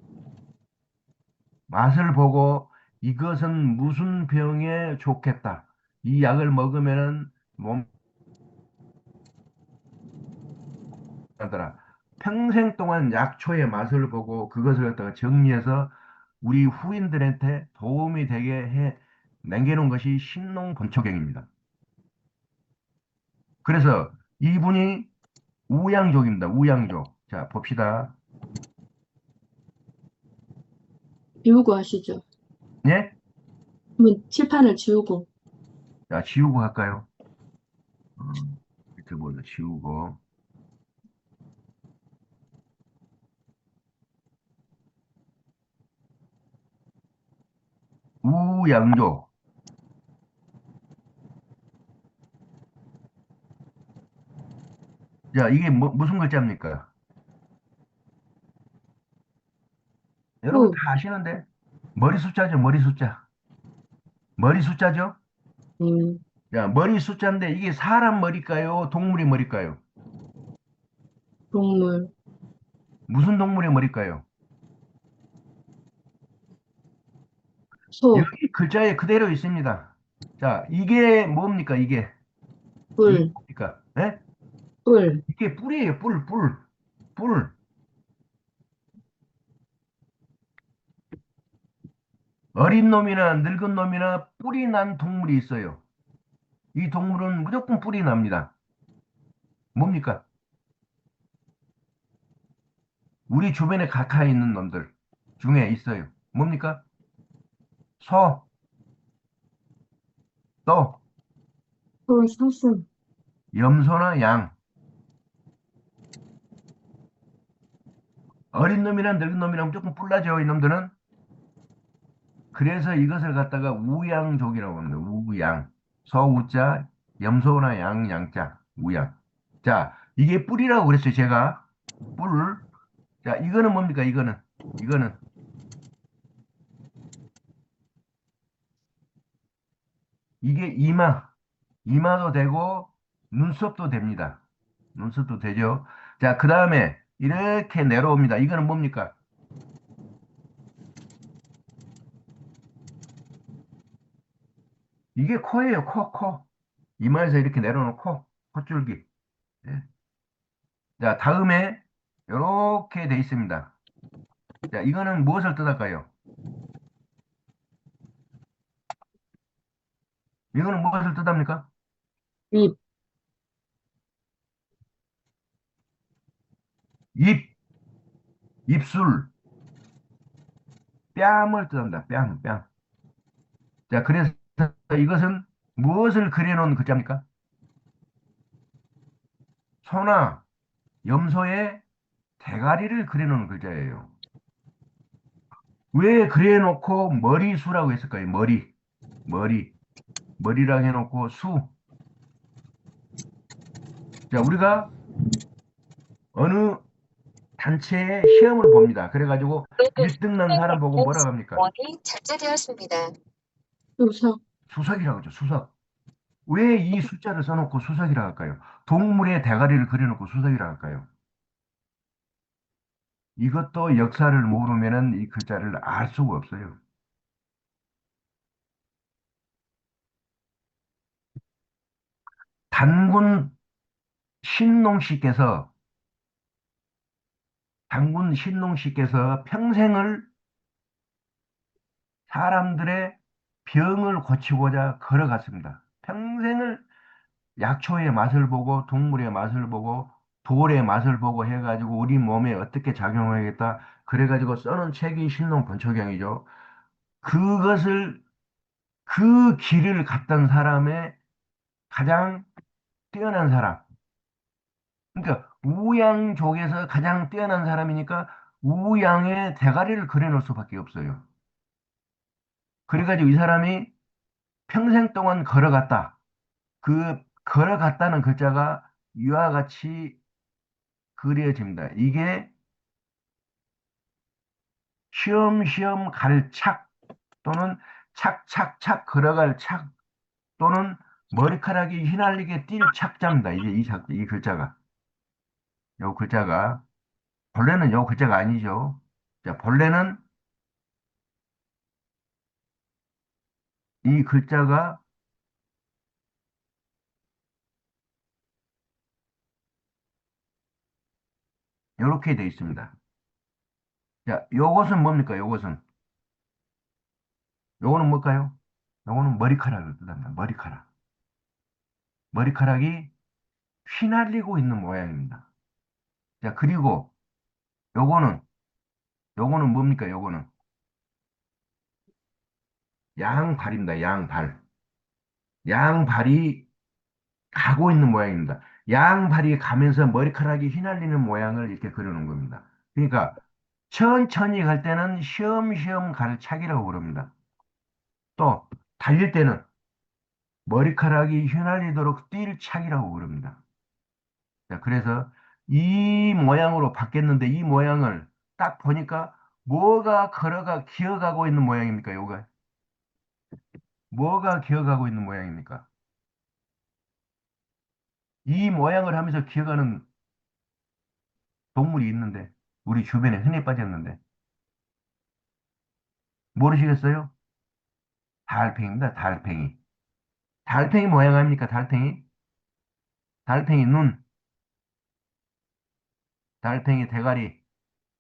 맛을 보고 이것은 무슨 병에 좋겠다. 이 약을 먹으면은 몸 하더라. 평생 동안 약초의 맛을 보고 그것을 갖다가 정리해서 우리 후인들한테 도움이 되게 해 남겨놓은 것이 신농본초경입니다. 그래서 이분이 우양족입니다. 우양족. 자, 봅시다. 지우고 하시죠. 예? 한번 칠판을 지우고. 자, 지우고 할까요? 어, 이렇게 보자. 지우고. 우양족. 자, 이게 무슨 글자입니까? 여러분 후. 다 아시는데? 머리 숫자죠, 머리 숫자. 머리 숫자죠? 음, 야, 머리 숫자인데 이게 사람 머리일까요? 동물의 머리일까요? 동물. 무슨 동물의 머리일까요? 소. 여기 글자에 그대로 있습니다. 자, 이게 뭡니까, 이게? 이게 뿔. 뭡니까? 예? 뿔. 이게 뿔이에요, 뿔, 뿔. 뿔. 어린 놈이나 늙은 놈이나 뿔이 난 동물이 있어요. 이 동물은 무조건 뿔이 납니다. 뭡니까? 우리 주변에 가까이 있는 놈들 중에 있어요. 뭡니까? 소, 또 소, 사슴, 염소나 양. 어린 놈이나 늙은 놈이나 무조건 뿔 나죠, 이놈들은. 그래서 이것을 갖다가 우양족이라고 합니다. 우양. 서우자, 염소나 양, 양자, 우양. 자, 이게 뿔이라고 그랬어요, 제가. 뿔. 자, 이거는 뭡니까, 이거는. 이게 이마도 되고, 눈썹도 됩니다. 눈썹도 되죠. 자, 그 다음에 이렇게 내려옵니다. 이거는 뭡니까? 이게 코예요, 코. 이마에서 이렇게 내려오는 콧줄기. 예. 자, 다음에 이렇게 돼 있습니다. 자, 이거는 무엇을 뜻할까요? 이거는 무엇을 뜻합니까? 입, 입, 입술, 뺨을 뜻합니다. 뺨. 자, 그래서 이것은 무엇을 그려놓은 글자입니까? 소나 염소의 대가리를 그려놓은 글자예요. 왜 그려놓고 머리수라고 했을까요? 머리, 머리랑 해놓고 수. 자, 우리가 어느 단체의 시험을 봅니다. 그래가지고 1등 난 사람 보고 뭐라고 합니까? 원이 작제되었습니다. 수석, 수석이라고 하죠, 수석. 왜 이 숫자를 써놓고 수석이라고 할까요? 동물의 대가리를 그려놓고 수석이라고 할까요? 이것도 역사를 모르면은 이 글자를 알 수가 없어요. 단군 신농 씨께서 평생을 사람들의 병을 고치고자 걸어갔습니다. 평생을 약초의 맛을 보고 동물의 맛을 보고 돌의 맛을 보고 해가지고 우리 몸에 어떻게 작용하겠다. 그래가지고 써놓은 책이 신농본초경이죠. 그것을 그 길을 갔던 사람의 가장 뛰어난 사람. 그러니까 우양족에서 가장 뛰어난 사람이니까 우양의 대가리를 그려놓을 수밖에 없어요. 그래가지고 이 사람이 평생 동안 걸어갔다. 그 걸어갔다는 글자가 이와 같이 그려집니다. 이게 쉬엄쉬엄 갈 착 또는 착착착 걸어갈 착 또는 머리카락이 휘날리게 뛸 착자입니다. 이게 이 글자가. 요 글자가 본래는 요 글자가 아니죠. 자, 본래는 이 글자가 이렇게 되어 있습니다. 자, 요것은 뭡니까? 요거는 뭘까요? 요거는 머리카락을 뜻합니다. 머리카락이 휘날리고 있는 모양입니다. 자, 그리고 요거는 뭡니까? 요거는 양발입니다. 양발이 가고 있는 모양입니다. 양발이 가면서 머리카락이 휘날리는 모양을 이렇게 그려놓은 겁니다. 그러니까 천천히 갈 때는 쉬엄쉬엄 갈 착이라고 부릅니다. 또 달릴 때는 머리카락이 휘날리도록 뛸 착이라고 부릅니다. 자, 그래서 이 모양으로 바뀌었는데 이 모양을 딱 보니까 뭐가 기어가고 있는 모양입니까? 뭐가 기어가고 있는 모양입니까? 이 모양을 하면서 기어가는 동물이 있는데 우리 주변에 흔히 빠졌는데 모르시겠어요? 달팽이입니다. 달팽이 모양 아닙니까? 달팽이 눈, 달팽이 대가리,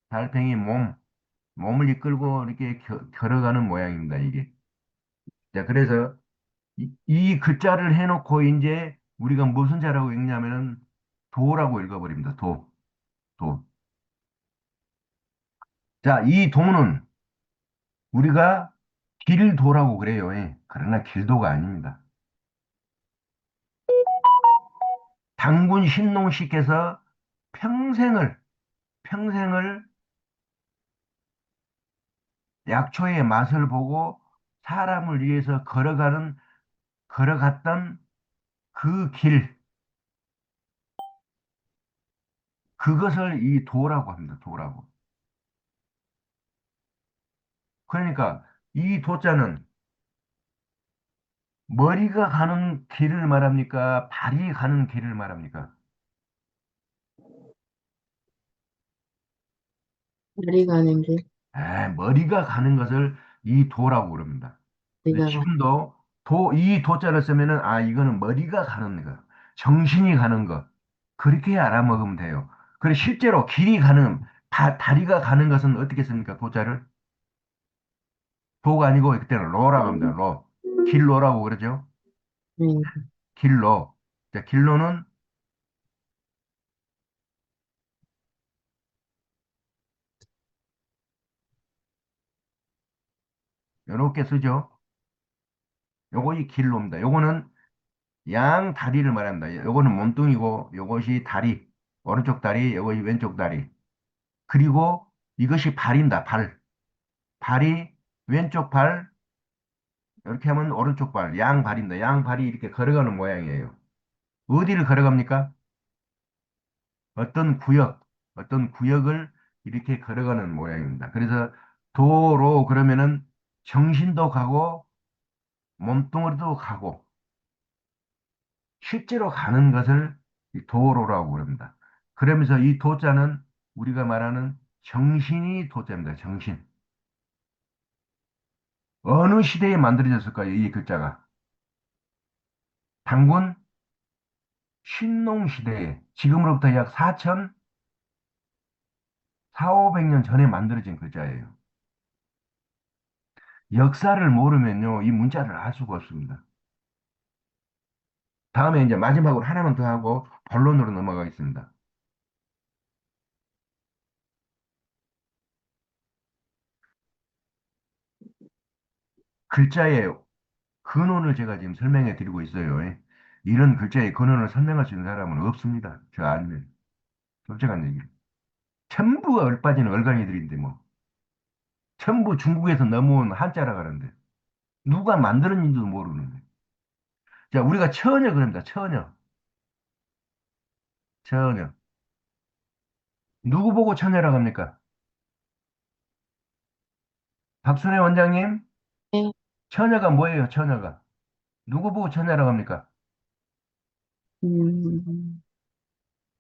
달팽이 몸, 몸을 이끌고 이렇게 걸어가는 모양입니다, 이게. 자, 그래서 이 글자를 해놓고 이제 우리가 무슨 자라고 읽냐면은 도라고 읽어버립니다. 도, 도. 자, 이 도는 우리가 길도라고 그래요. 예. 그러나 길도가 아닙니다. 당군 신농씨께서 평생을, 평생을 약초의 맛을 보고 사람을 위해서 걸어갔던 그 길, 그것을 이 도라고 합니다. 도라고. 그러니까 이 도자는 머리가 가는 길을 말합니까? 발이 가는 길을 말합니까? 머리 가는 게, 머리가 가는 것을 이 도라고 그럽니다. 근데 머리가 가, 지금도 이 도자를 쓰면은, 이거는 머리가 가는 거, 정신이 가는 거, 그렇게 알아먹으면 돼요. 그리고 실제로 길이 가는, 다리가 가는 것은 어떻게 씁니까? 도자를? 도가 아니고 그때는 로라고 합니다. 로. 길로라고 그러죠? 네, 길로. 자, 길로는 이렇게 쓰죠. 요거 이 길로입니다. 요거는 양 다리를 말합니다. 요거는 몸뚱이고, 요것이 다리. 오른쪽 다리, 요것이 왼쪽 다리. 그리고 이것이 발입니다. 발. 발이 왼쪽 발, 이렇게 하면 오른쪽 발, 양발입니다. 양발이 이렇게 걸어가는 모양이에요. 어디를 걸어갑니까? 어떤 구역, 어떤 구역을 이렇게 걸어가는 모양입니다. 그래서 도로 그러면은 정신도 가고 몸뚱아리도 가고 실제로 가는 것을 이 도로라고 그럽니다. 그러면서 이 도자는 우리가 말하는 정신이 도자입니다. 정신. 어느 시대에 만들어졌을까요? 이 글자가. 단군 신농 시대에 지금으로부터 약 4천, 4, 500년 전에 만들어진 글자예요. 역사를 모르면요, 이 문자를 알 수가 없습니다. 다음에 이제 마지막으로 하나만 더 하고 본론으로 넘어가겠습니다. 글자의 근원을 제가 지금 설명해 드리고 있어요. 예. 이런 글자의 근원을 설명할 수 있는 사람은 없습니다. 저 아니면. 솔직한 얘기. 전부가 얼빠진 얼간이들인데 뭐. 전부 중국에서 넘어온 한자라 가는데. 누가 만들었는지도 모르는데. 자, 우리가 처녀 그럽니다. 처녀. 처녀. 누구 보고 처녀라고 합니까? 박순애 원장님, 네, 처녀가 뭐예요, 처녀가? 누구 보고 처녀라고 합니까? 음,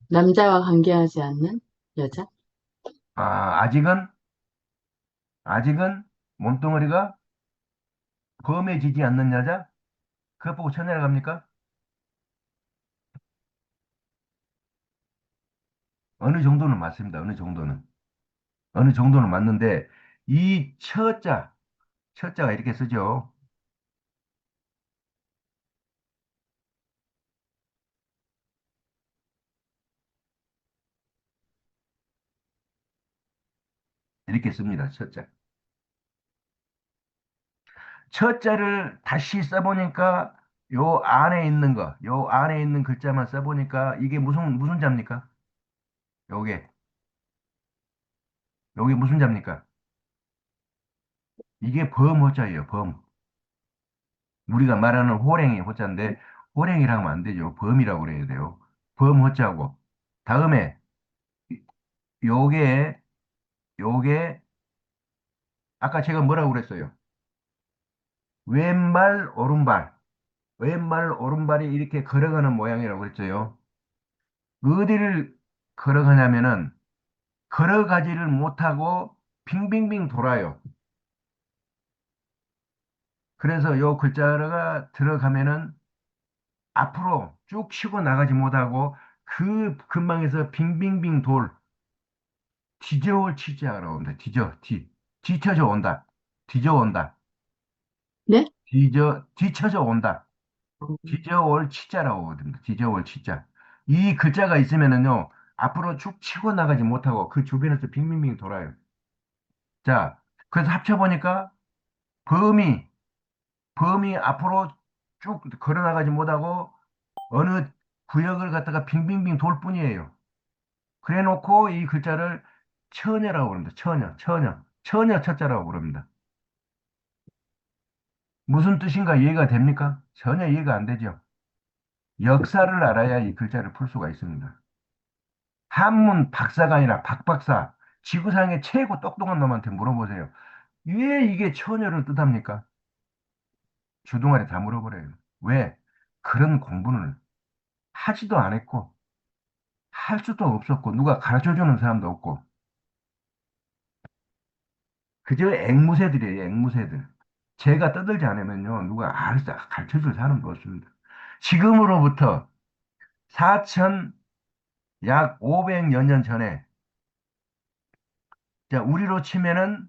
남자와 관계하지 않는 여자? 아직은 몸뚱아리가 범해지지 않는 여자? 그것 보고 처녀라고 합니까? 어느 정도는 맞습니다, 어느 정도는. 어느 정도는 맞는데, 이 처자가 이렇게 쓰죠. 이렇게 씁니다, 처자. 처자를 다시 써보니까 요 안에 있는 글자만 써보니까 이게 무슨 자입니까? 요게, 요게 무슨 자입니까? 이게 범호자예요, 범. 우리가 말하는 호랭이 호자인데, 호랭이라고 하면 안 되죠. 범이라고 그래야 돼요. 범호자고. 다음에, 요게, 요게, 아까 제가 뭐라고 그랬어요? 왼발, 오른발. 왼발, 오른발이 이렇게 걸어가는 모양이라고 그랬죠. 어디를 걸어가냐면은, 걸어가지를 못하고 빙빙빙 돌아요. 그래서 요 글자가 들어가면은 앞으로 쭉 치고 나가지 못하고 그 근방에서 빙빙빙 뒤져올 치자라고 합니다. 뒤져, 뒤. 뒤쳐져 온다. 뒤져온다. 네? 뒤쳐져 온다. 어, 뒤져올 치자라고 하거든요. 뒤져올 치자. 이 글자가 있으면은요, 앞으로 쭉 치고 나가지 못하고 그 주변에서 빙빙빙 돌아요. 자, 그래서 합쳐보니까 범이, 범이 앞으로 쭉 걸어나가지 못하고 어느 구역을 갖다가 빙빙빙 돌 뿐이에요. 그래 놓고 이 글자를 처녀라고 부릅니다. 처녀 첫자라고 부릅니다. 무슨 뜻인가 이해가 됩니까? 전혀 이해가 안 되죠. 역사를 알아야 이 글자를 풀 수가 있습니다. 한문 박사가 아니라 박박사, 지구상의 최고 똑똑한 놈한테 물어보세요. 왜 이게 처녀를 뜻합니까? 주둥아리 다 물어버려요. 왜? 그런 공부는 하지도 않았고, 할 수도 없었고, 누가 가르쳐 주는 사람도 없고, 그저 앵무새들이에요, 앵무새들. 제가 떠들지 않으면요, 누가 알아서 가르쳐 줄 사람도 없습니다. 지금으로부터 4천 약 500여 년 전에, 자, 우리로 치면은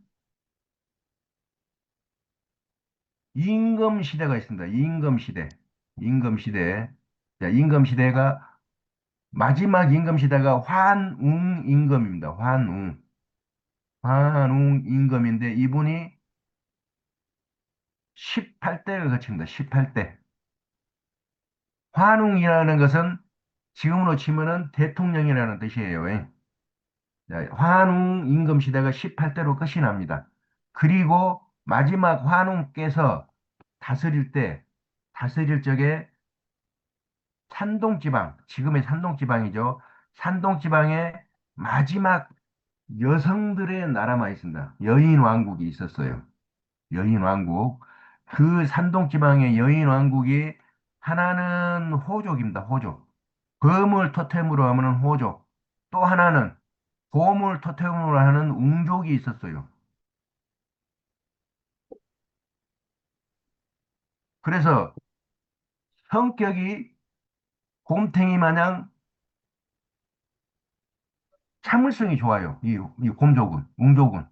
임금 시대가 있습니다. 임금 시대. 임금 시대. 자, 임금 시대가 마지막 임금 시대가 환웅 임금입니다. 환웅. 환웅 임금인데 이분이 18대를 거칩니다. 18대. 환웅이라는 것은 지금으로 치면은 대통령이라는 뜻이에요. 예. 자, 환웅 임금 시대가 18대로 끝이 납니다. 그리고 마지막 환웅께서 다스릴 적에 산동지방, 지금의 산동지방이죠. 산동지방에 마지막 여성들의 나라만 있습니다. 여인왕국이 있었어요. 여인왕국. 그 산동지방의 여인왕국이 하나는 호족입니다. 호족. 검을 토템으로 하면 호족. 또 하나는 곰을 토템으로 하는 웅족이 있었어요. 그래서 성격이 곰탱이 마냥 참을성이 좋아요. 이 곰족은, 웅족은.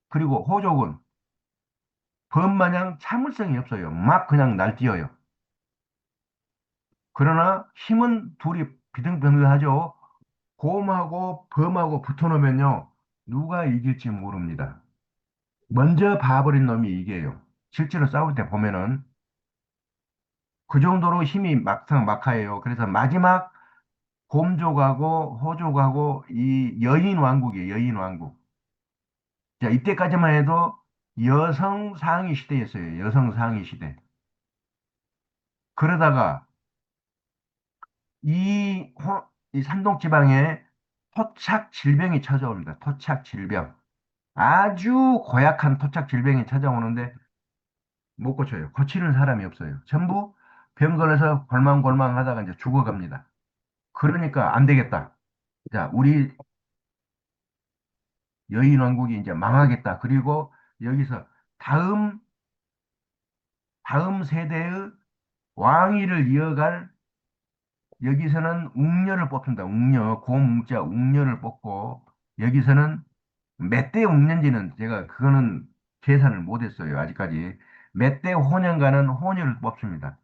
그리고 호족은 범마냥 참을성이 없어요. 막 그냥 날뛰어요. 그러나 힘은 둘이 비등비등하죠. 곰하고 범하고 붙어놓으면요. 누가 이길지 모릅니다. 먼저 봐버린 놈이 이겨요. 실제로 싸울 때 보면은 그 정도로 힘이 막상 막하예요. 그래서 마지막 곰족하고 호족하고 이 여인 왕국이에요. 여인 왕국. 자, 이때까지만 해도 여성 상위 시대였어요. 여성 상위 시대. 그러다가 이 산동 지방에 토착 질병이 찾아옵니다. 토착 질병. 아주 고약한 토착 질병이 찾아오는데 못 고쳐요. 고치는 사람이 없어요. 전부 병 걸려서 골망골망 하다가 이제 죽어갑니다. 그러니까 안 되겠다. 자, 우리 여인 왕국이 이제 망하겠다. 그리고 여기서 다음, 다음 세대의 왕위를 이어갈 여기서는 웅녀를 뽑힌다. 웅녀, 고문자 웅녀를 뽑고 여기서는 몇 대 웅년지는 제가 그거는 계산을 못했어요. 아직까지. 몇 대 호년가는 호녀를 뽑습니다.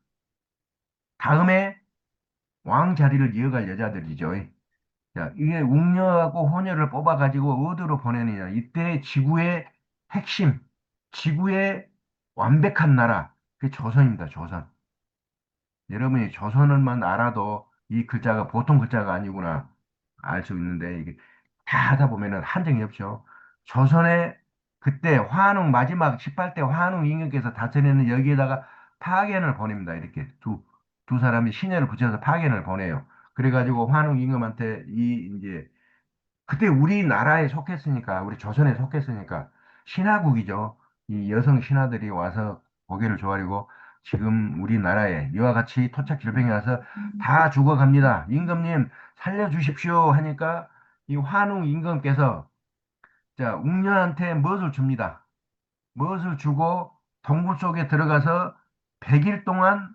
다음에 왕 자리를 이어갈 여자들이죠. 자, 이게 웅녀하고 호녀를 뽑아가지고 어디로 보내느냐. 이때 지구의 핵심, 지구의 완벽한 나라, 그게 조선입니다. 조선. 여러분이 조선을만 알아도 이 글자가 보통 글자가 아니구나 알 수 있는데 이게 다 하다 보면은 한정이 없죠. 조선의 그때 환웅 마지막 18대 환웅 임금께서 다스리는 여기에다가 파견을 보냅니다. 이렇게 두 사람이 신녀를 붙여서 파견을 보내요. 그래가지고 환웅 임금한테 이 이제 그때 우리나라에 속했으니까, 우리 조선에 속했으니까, 신하국이죠. 이 여성 신하들이 와서 고개를 조아리고, 지금 우리나라에 이와 같이 토착 질병이 와서 다 죽어갑니다. 임금님, 살려주십시오. 하니까, 이 환웅 임금께서, 자, 웅녀한테 무엇을 줍니다. 무엇을 주고, 동굴 속에 들어가서 100일 동안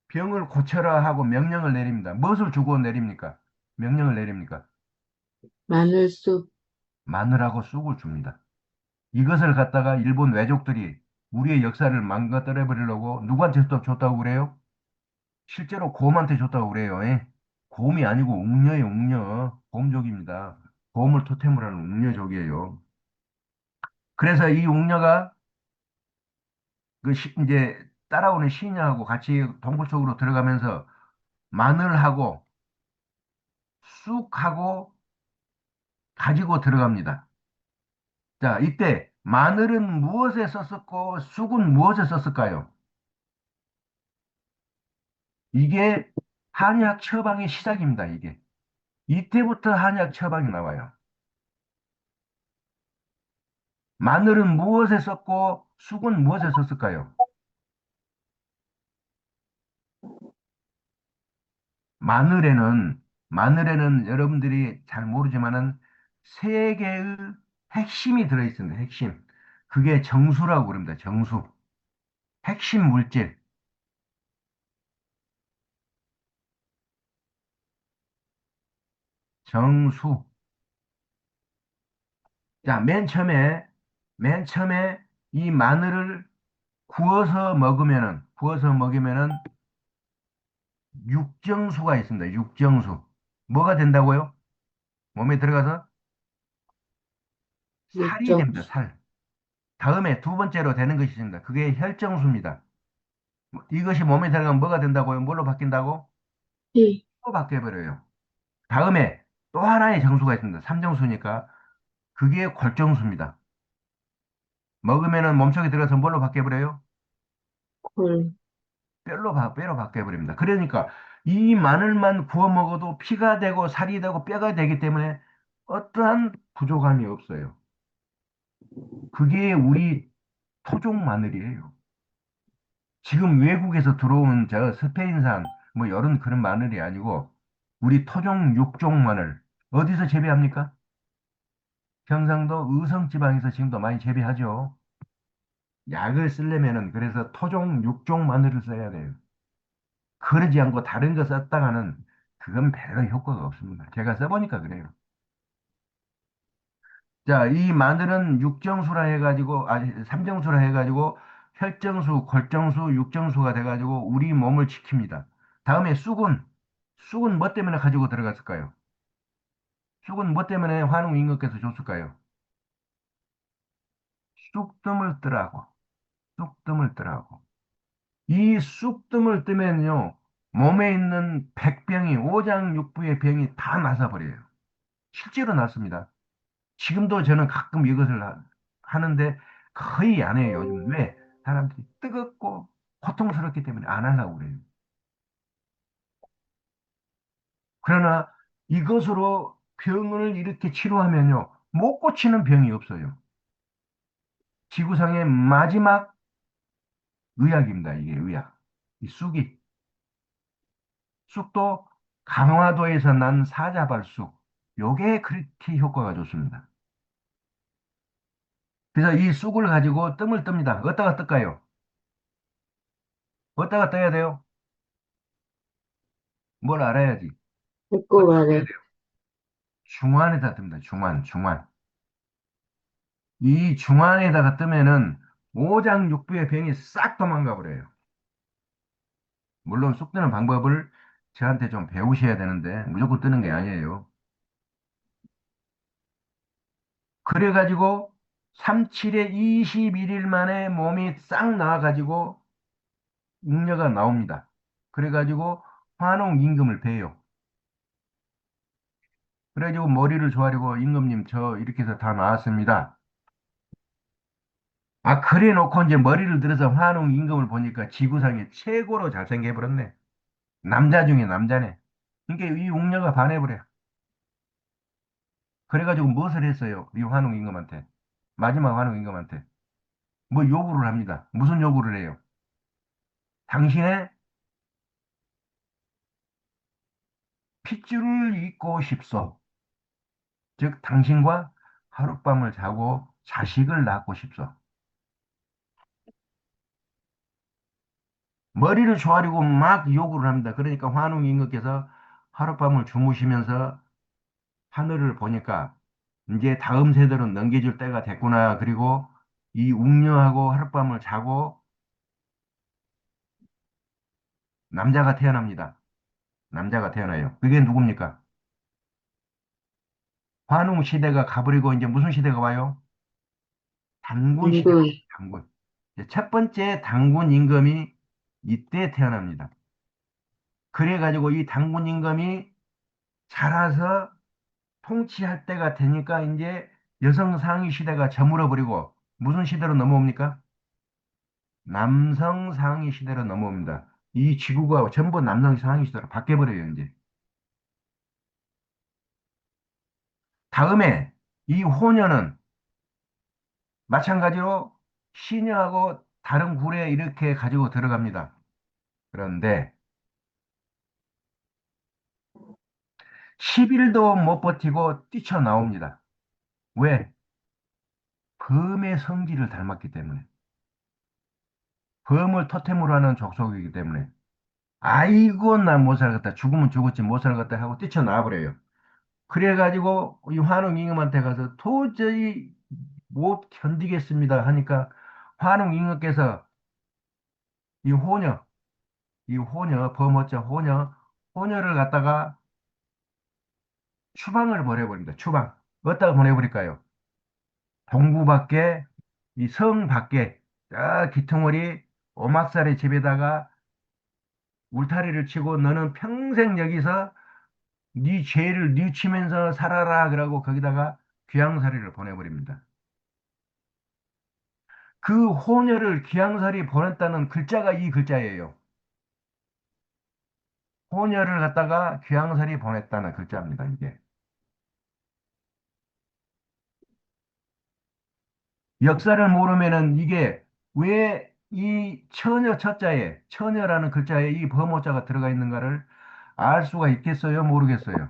병을 고쳐라 하고 명령을 내립니다. 무엇을 주고 내립니까? 명령을 내립니까? 마늘쑥, 마늘하고 쑥을 줍니다. 이것을 갖다가 일본 외족들이 우리의 역사를 망가뜨려 버리려고 누구한테 줬다고 그래요? 실제로 곰한테 줬다고 그래요. 예? 곰이 아니고 웅녀예요, 웅녀. 곰족입니다. 곰을 토템으로 하는 웅녀족이에요. 그래서 이 웅녀가 이제 따라오는 시녀하고 같이 동굴 속으로 들어가면서 마늘하고 쑥하고 가지고 들어갑니다. 자, 이때 마늘은 무엇에 썼었고 쑥은 무엇에 썼을까요? 이게 한약 처방의 시작입니다, 이게. 이때부터 한약 처방이 나와요. 마늘은 무엇에 썼고 쑥은 무엇에 썼을까요? 마늘에는 여러분들이 잘 모르지만은 세 개의 핵심이 들어있습니다. 핵심. 그게 정수라고 그럽니다. 정수. 핵심 물질. 정수. 자, 맨 처음에 이 마늘을 구워서 먹으면은 육정수가 있습니다. 육정수. 뭐가 된다고요? 몸에 들어가서 살이 육정, 됩니다. 살. 다음에 두 번째로 되는 것이 있습니다. 그게 혈정수입니다. 이것이 몸에 들어가면 뭐가 된다고요? 뭘로 바뀐다고? 피, 또 바뀌어버려요. 다음에 또 하나의 정수가 있습니다. 삼정수니까 그게 골정수입니다. 먹으면은 몸속에 들어가서 뭘로 바뀌어버려요? 콜, 뼈로 바뀌어버립니다. 그러니까 이 마늘만 구워 먹어도 피가 되고 살이 되고 뼈가 되기 때문에 어떠한 부족함이 없어요. 그게 우리 토종 마늘이에요. 지금 외국에서 들어온 저 스페인산 뭐 이런 그런 마늘이 아니고 우리 토종 육종 마늘 어디서 재배합니까? 경상도 의성지방에서 지금도 많이 재배하죠. 약을 쓰려면은 그래서 토종 육종 마늘을 써야 돼요. 그러지 않고 다른 거 썼다가는 그건 별로 효과가 없습니다. 제가 써보니까 그래요. 자, 이 마늘은 육정수라 해가지고, 아니, 삼정수라 해가지고, 혈정수, 골정수, 육정수가 돼가지고, 우리 몸을 지킵니다. 다음에 쑥은 뭐 때문에 가지고 들어갔을까요? 쑥은 뭐 때문에 환웅 임금께서 줬을까요? 쑥뜸을 뜨라고, 쑥뜸을 뜨라고. 이 쑥뜸을 뜨면요, 몸에 있는 백병이, 오장육부의 병이 다 나서버려요. 실제로 났습니다. 지금도 저는 가끔 이것을 하는데 거의 안 해요, 요즘. 왜? 사람들이 뜨겁고 고통스럽기 때문에 안 하려고 그래요. 그러나 이것으로 병을 이렇게 치료하면요, 못 고치는 병이 없어요. 지구상의 마지막 의학입니다, 이게 의학. 이 쑥도 강화도에서 난 사자발쑥. 요게 그렇게 효과가 좋습니다. 그래서 이 쑥을 가지고 뜸을 뜹니다. 어디다가 뜰까요? 어디다가 떠야 돼요? 뭘 알아야지. 배꼽 어디다 떠야 아래, 돼요? 중안에다 뜹니다. 중안. 이 중안에다가 뜨면은 오장육부의 병이 싹 도망가 버려요. 물론 쑥 뜨는 방법을 저한테 좀 배우셔야 되는데 무조건 뜨는 게 아니에요. 그래가지고 37에 21일 만에 몸이 싹 나와가지고 잉여가 나옵니다. 그래가지고 환웅 임금을 뵈요. 그래가지고 머리를 조아리고 임금님 저 이렇게 해서 다 나왔습니다. 아, 그래 놓고 이제 머리를 들어서 환웅 임금을 보니까 지구상에 최고로 잘생겨 버렸네. 남자 중에 남자네. 그러니까 이 웅녀가 반해버려. 그래가지고 무엇을 했어요? 이 환웅 임금한테. 마지막 환웅 임금한테. 뭐 요구를 합니다. 무슨 요구를 해요? 당신의 핏줄을 잊고 싶소. 즉, 당신과 하룻밤을 자고 자식을 낳고 싶소. 머리를 조아리고 막 요구를 합니다. 그러니까 환웅 임금께서 하룻밤을 주무시면서 하늘을 보니까 이제 다음 세대로 넘겨줄 때가 됐구나. 그리고 이 웅녀하고 하룻밤을 자고 남자가 태어납니다. 남자가 태어나요. 그게 누굽니까? 환웅 시대가 가버리고 이제 무슨 시대가 와요? 단군 시대가 와요. 임금, 단군. 이제 첫 번째 단군 임금이 이때 태어납니다. 그래가지고 이 단군 임금이 자라서 통치할 때가 되니까 이제 여성 상위 시대가 저물어 버리고 무슨 시대로 넘어옵니까? 남성 상위 시대로 넘어옵니다. 이 지구가 전부 남성 상위 시대로 바뀌어버려요, 이제. 다음에 이 호녀는 마찬가지로 시녀하고 다른 굴에 이렇게 가지고 들어갑니다. 그런데 10일도 못 버티고 뛰쳐나옵니다. 왜? 범의 성질을 닮았기 때문에. 범을 토템으로 하는 족속이기 때문에. 아이고, 난 못 살겠다. 죽으면 죽었지 못 살겠다 하고 뛰쳐나와버려요. 그래가지고 이 환웅 임금한테 가서 도저히 못 견디겠습니다 하니까 환웅 임금께서 이 호녀, 이 호녀, 범어자 호녀를 갖다가 추방을 보내버립니다. 추방. 어디다가 보내버릴까요? 동부 밖에, 이 성 밖에, 기퉁어리 오막살의 집에다가 울타리를 치고 너는 평생 여기서 네 죄를 뉘우치면서 살아라. 그러고 거기다가 귀양살이를 보내버립니다. 그 호녀를 귀양살이 보냈다는 글자가 이 글자예요. 호녀를 갖다가 귀양살이 보냈다는 글자입니다, 이게. 역사를 모르면은 이게 왜 이 처녀 첫자에, 처녀라는 글자에 이 범호자가 들어가 있는가를 알 수가 있겠어요? 모르겠어요.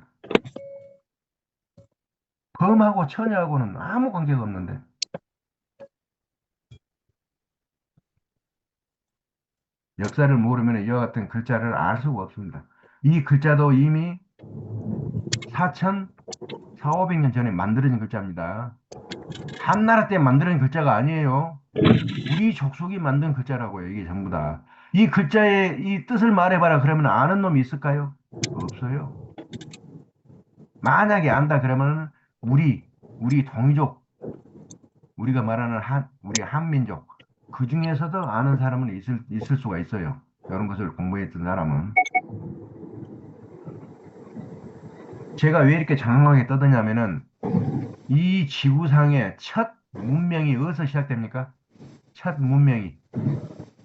범하고 처녀하고는 아무 관계가 없는데. 역사를 모르면 이와 같은 글자를 알 수가 없습니다. 이 글자도 이미 4,500년 전에 만들어진 글자입니다. 한나라 때 만들어진 글자가 아니에요. 우리 족속이 만든 글자라고요. 이게 전부 다. 이 글자의 이 뜻을 말해봐라. 그러면 아는 놈이 있을까요? 없어요. 만약에 안다 그러면 우리 동이족, 우리가 말하는 우리 한민족, 그 중에서도 아는 사람은 있을 수가 있어요. 이런 것을 공부했던 사람은. 제가 왜 이렇게 장황하게 떠드냐면은 이 지구상의 첫 문명이 어디서 시작됩니까? 첫 문명이.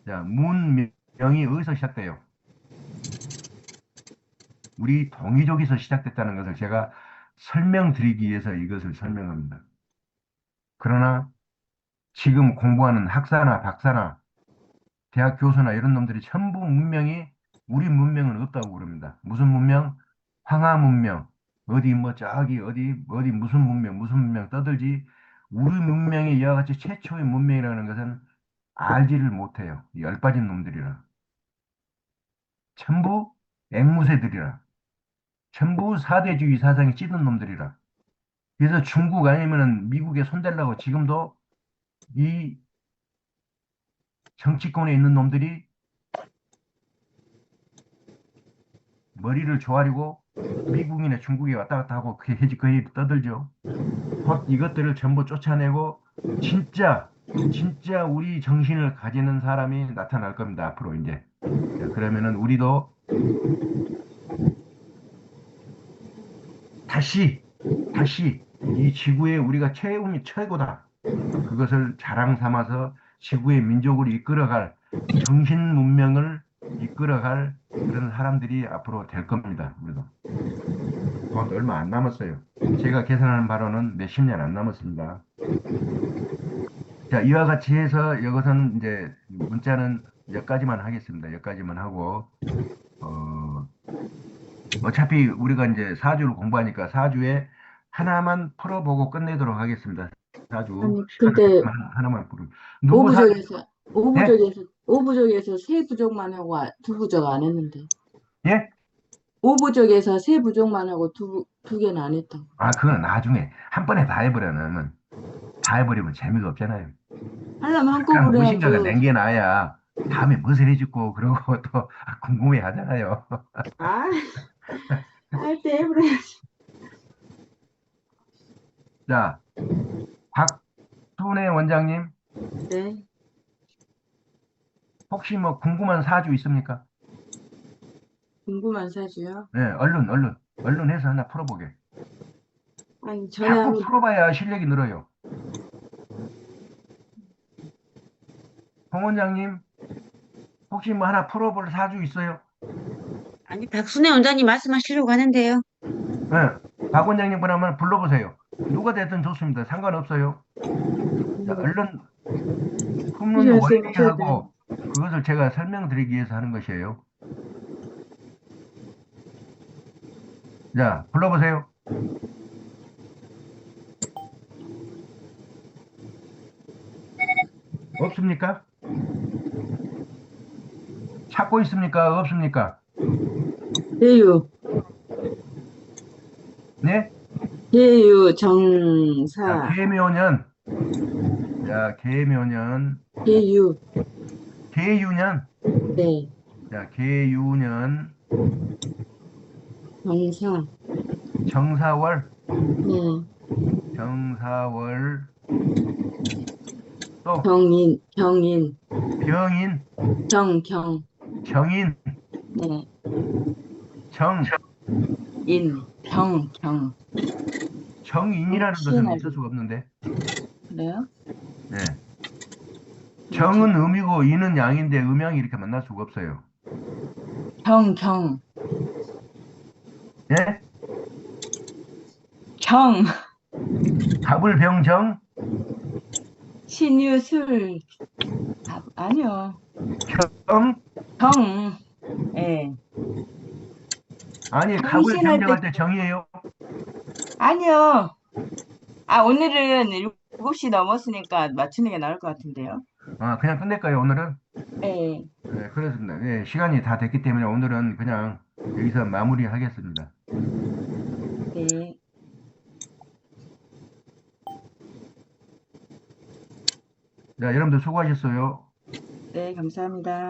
자, 문명이 어디서 시작돼요? 우리 동이족에서 시작됐다는 것을 제가 설명드리기 위해서 이것을 설명합니다. 그러나 지금 공부하는 학사나 박사나 대학 교수나 이런 놈들이 전부 문명이 우리 문명은 없다고 그럽니다. 무슨 문명? 황하 문명. 어디 뭐 저기 어디 무슨 문명 떠들지 우리 문명이 이와 같이 최초의 문명이라는 것은 알지를 못해요. 열 빠진 놈들이라. 전부 앵무새들이라. 전부 사대주의 사상에 찌든 놈들이라. 그래서 중국 아니면은 미국에 손대려고 지금도 이 정치권에 있는 놈들이 머리를 조아리고 미국이나 중국에 왔다 갔다 하고 그 해지 떠들죠. 곧 이것들을 전부 쫓아내고 진짜 우리 정신을 가지는 사람이 나타날 겁니다. 앞으로 이제. 자, 그러면은 우리도 다시 이 지구에 우리가 최고다. 그것을 자랑 삼아서 지구의 민족을 이끌어갈 정신 문명을 이끌어갈 그런 사람들이 앞으로 될 겁니다. 우리도. 곧 얼마 안 남았어요. 제가 계산하는 바로는 몇십 년 안 남았습니다. 자, 이와 같이 해서 이것은 이제 문자는 여기까지만 하겠습니다. 여기까지만 하고, 어차피 우리가 이제 사주를 공부하니까 사주에 하나만 풀어보고 끝내도록 하겠습니다. 사주. 아니, 근데 하나만 풀어. 누구 사주? 오부족에서 세 부족만 하고 두 부족 안 했는데. 예? 5부족에서 3부족만 하고 두 개는 안 했다고. 아, 그건 나중에 한 번에 다 해버리면 다 해버리면 재미가 없잖아요. 하려면 약간 한꺼번에 무엇인가가 해야죠. 남겨놔야 다음에 무엇을 해주고 그러고 또 궁금해 하잖아요. 아, 할 때 해버려야지. 자, 박순애 원장님, 네. 혹시 뭐 궁금한 사주 있습니까? 궁금한 사주요? 네, 얼른 해서 하나 풀어보게. 아니, 전에 자꾸 한번, 풀어봐야 실력이 늘어요. 홍 원장님, 혹시 뭐 하나 풀어볼 사주 있어요? 아니, 박순애 원장님 말씀하시려고 하는데요. 네, 박 원장님 그러면 불러보세요. 누가 됐든 좋습니다. 상관없어요. 자, 얼른 품는 말씀 하셔야 돼. 원리하고 그것을 제가 설명드리기 위해서 하는 것이에요. 자, 불러보세요. 없습니까? 찾고 있습니까? 없습니까? 대유, 네? 대유, 자, 정사, 계묘년. 자, 계묘년. 대유, 계유년. 네, 자, 계유년. 정사, 정사월. 네, 정사월. 또, 경인, 병인. 경, 정인. 네, 정. 경. 정인이라는 것은 희한하게. 있을 수가 없는데. 그래요? 네. 정은 음이고 인은 양인데 음양이 이렇게 만날 수가 없어요. 경, 예? 경, 갑을병정. 신유술, 아니요, 경. 경, 예, 아니, 정신할 때, 갑을병정할 때 정이에요. 아니요. 아, 오늘은 7시 넘었으니까 맞추는 게 나을 것 같은데요. 아, 그냥 끝낼까요, 오늘은? 예, 네, 그렇습니다. 네, 시간이 다 됐기 때문에 오늘은 그냥 여기서 마무리하겠습니다. 네. 자, 여러분들 수고하셨어요. 네, 감사합니다.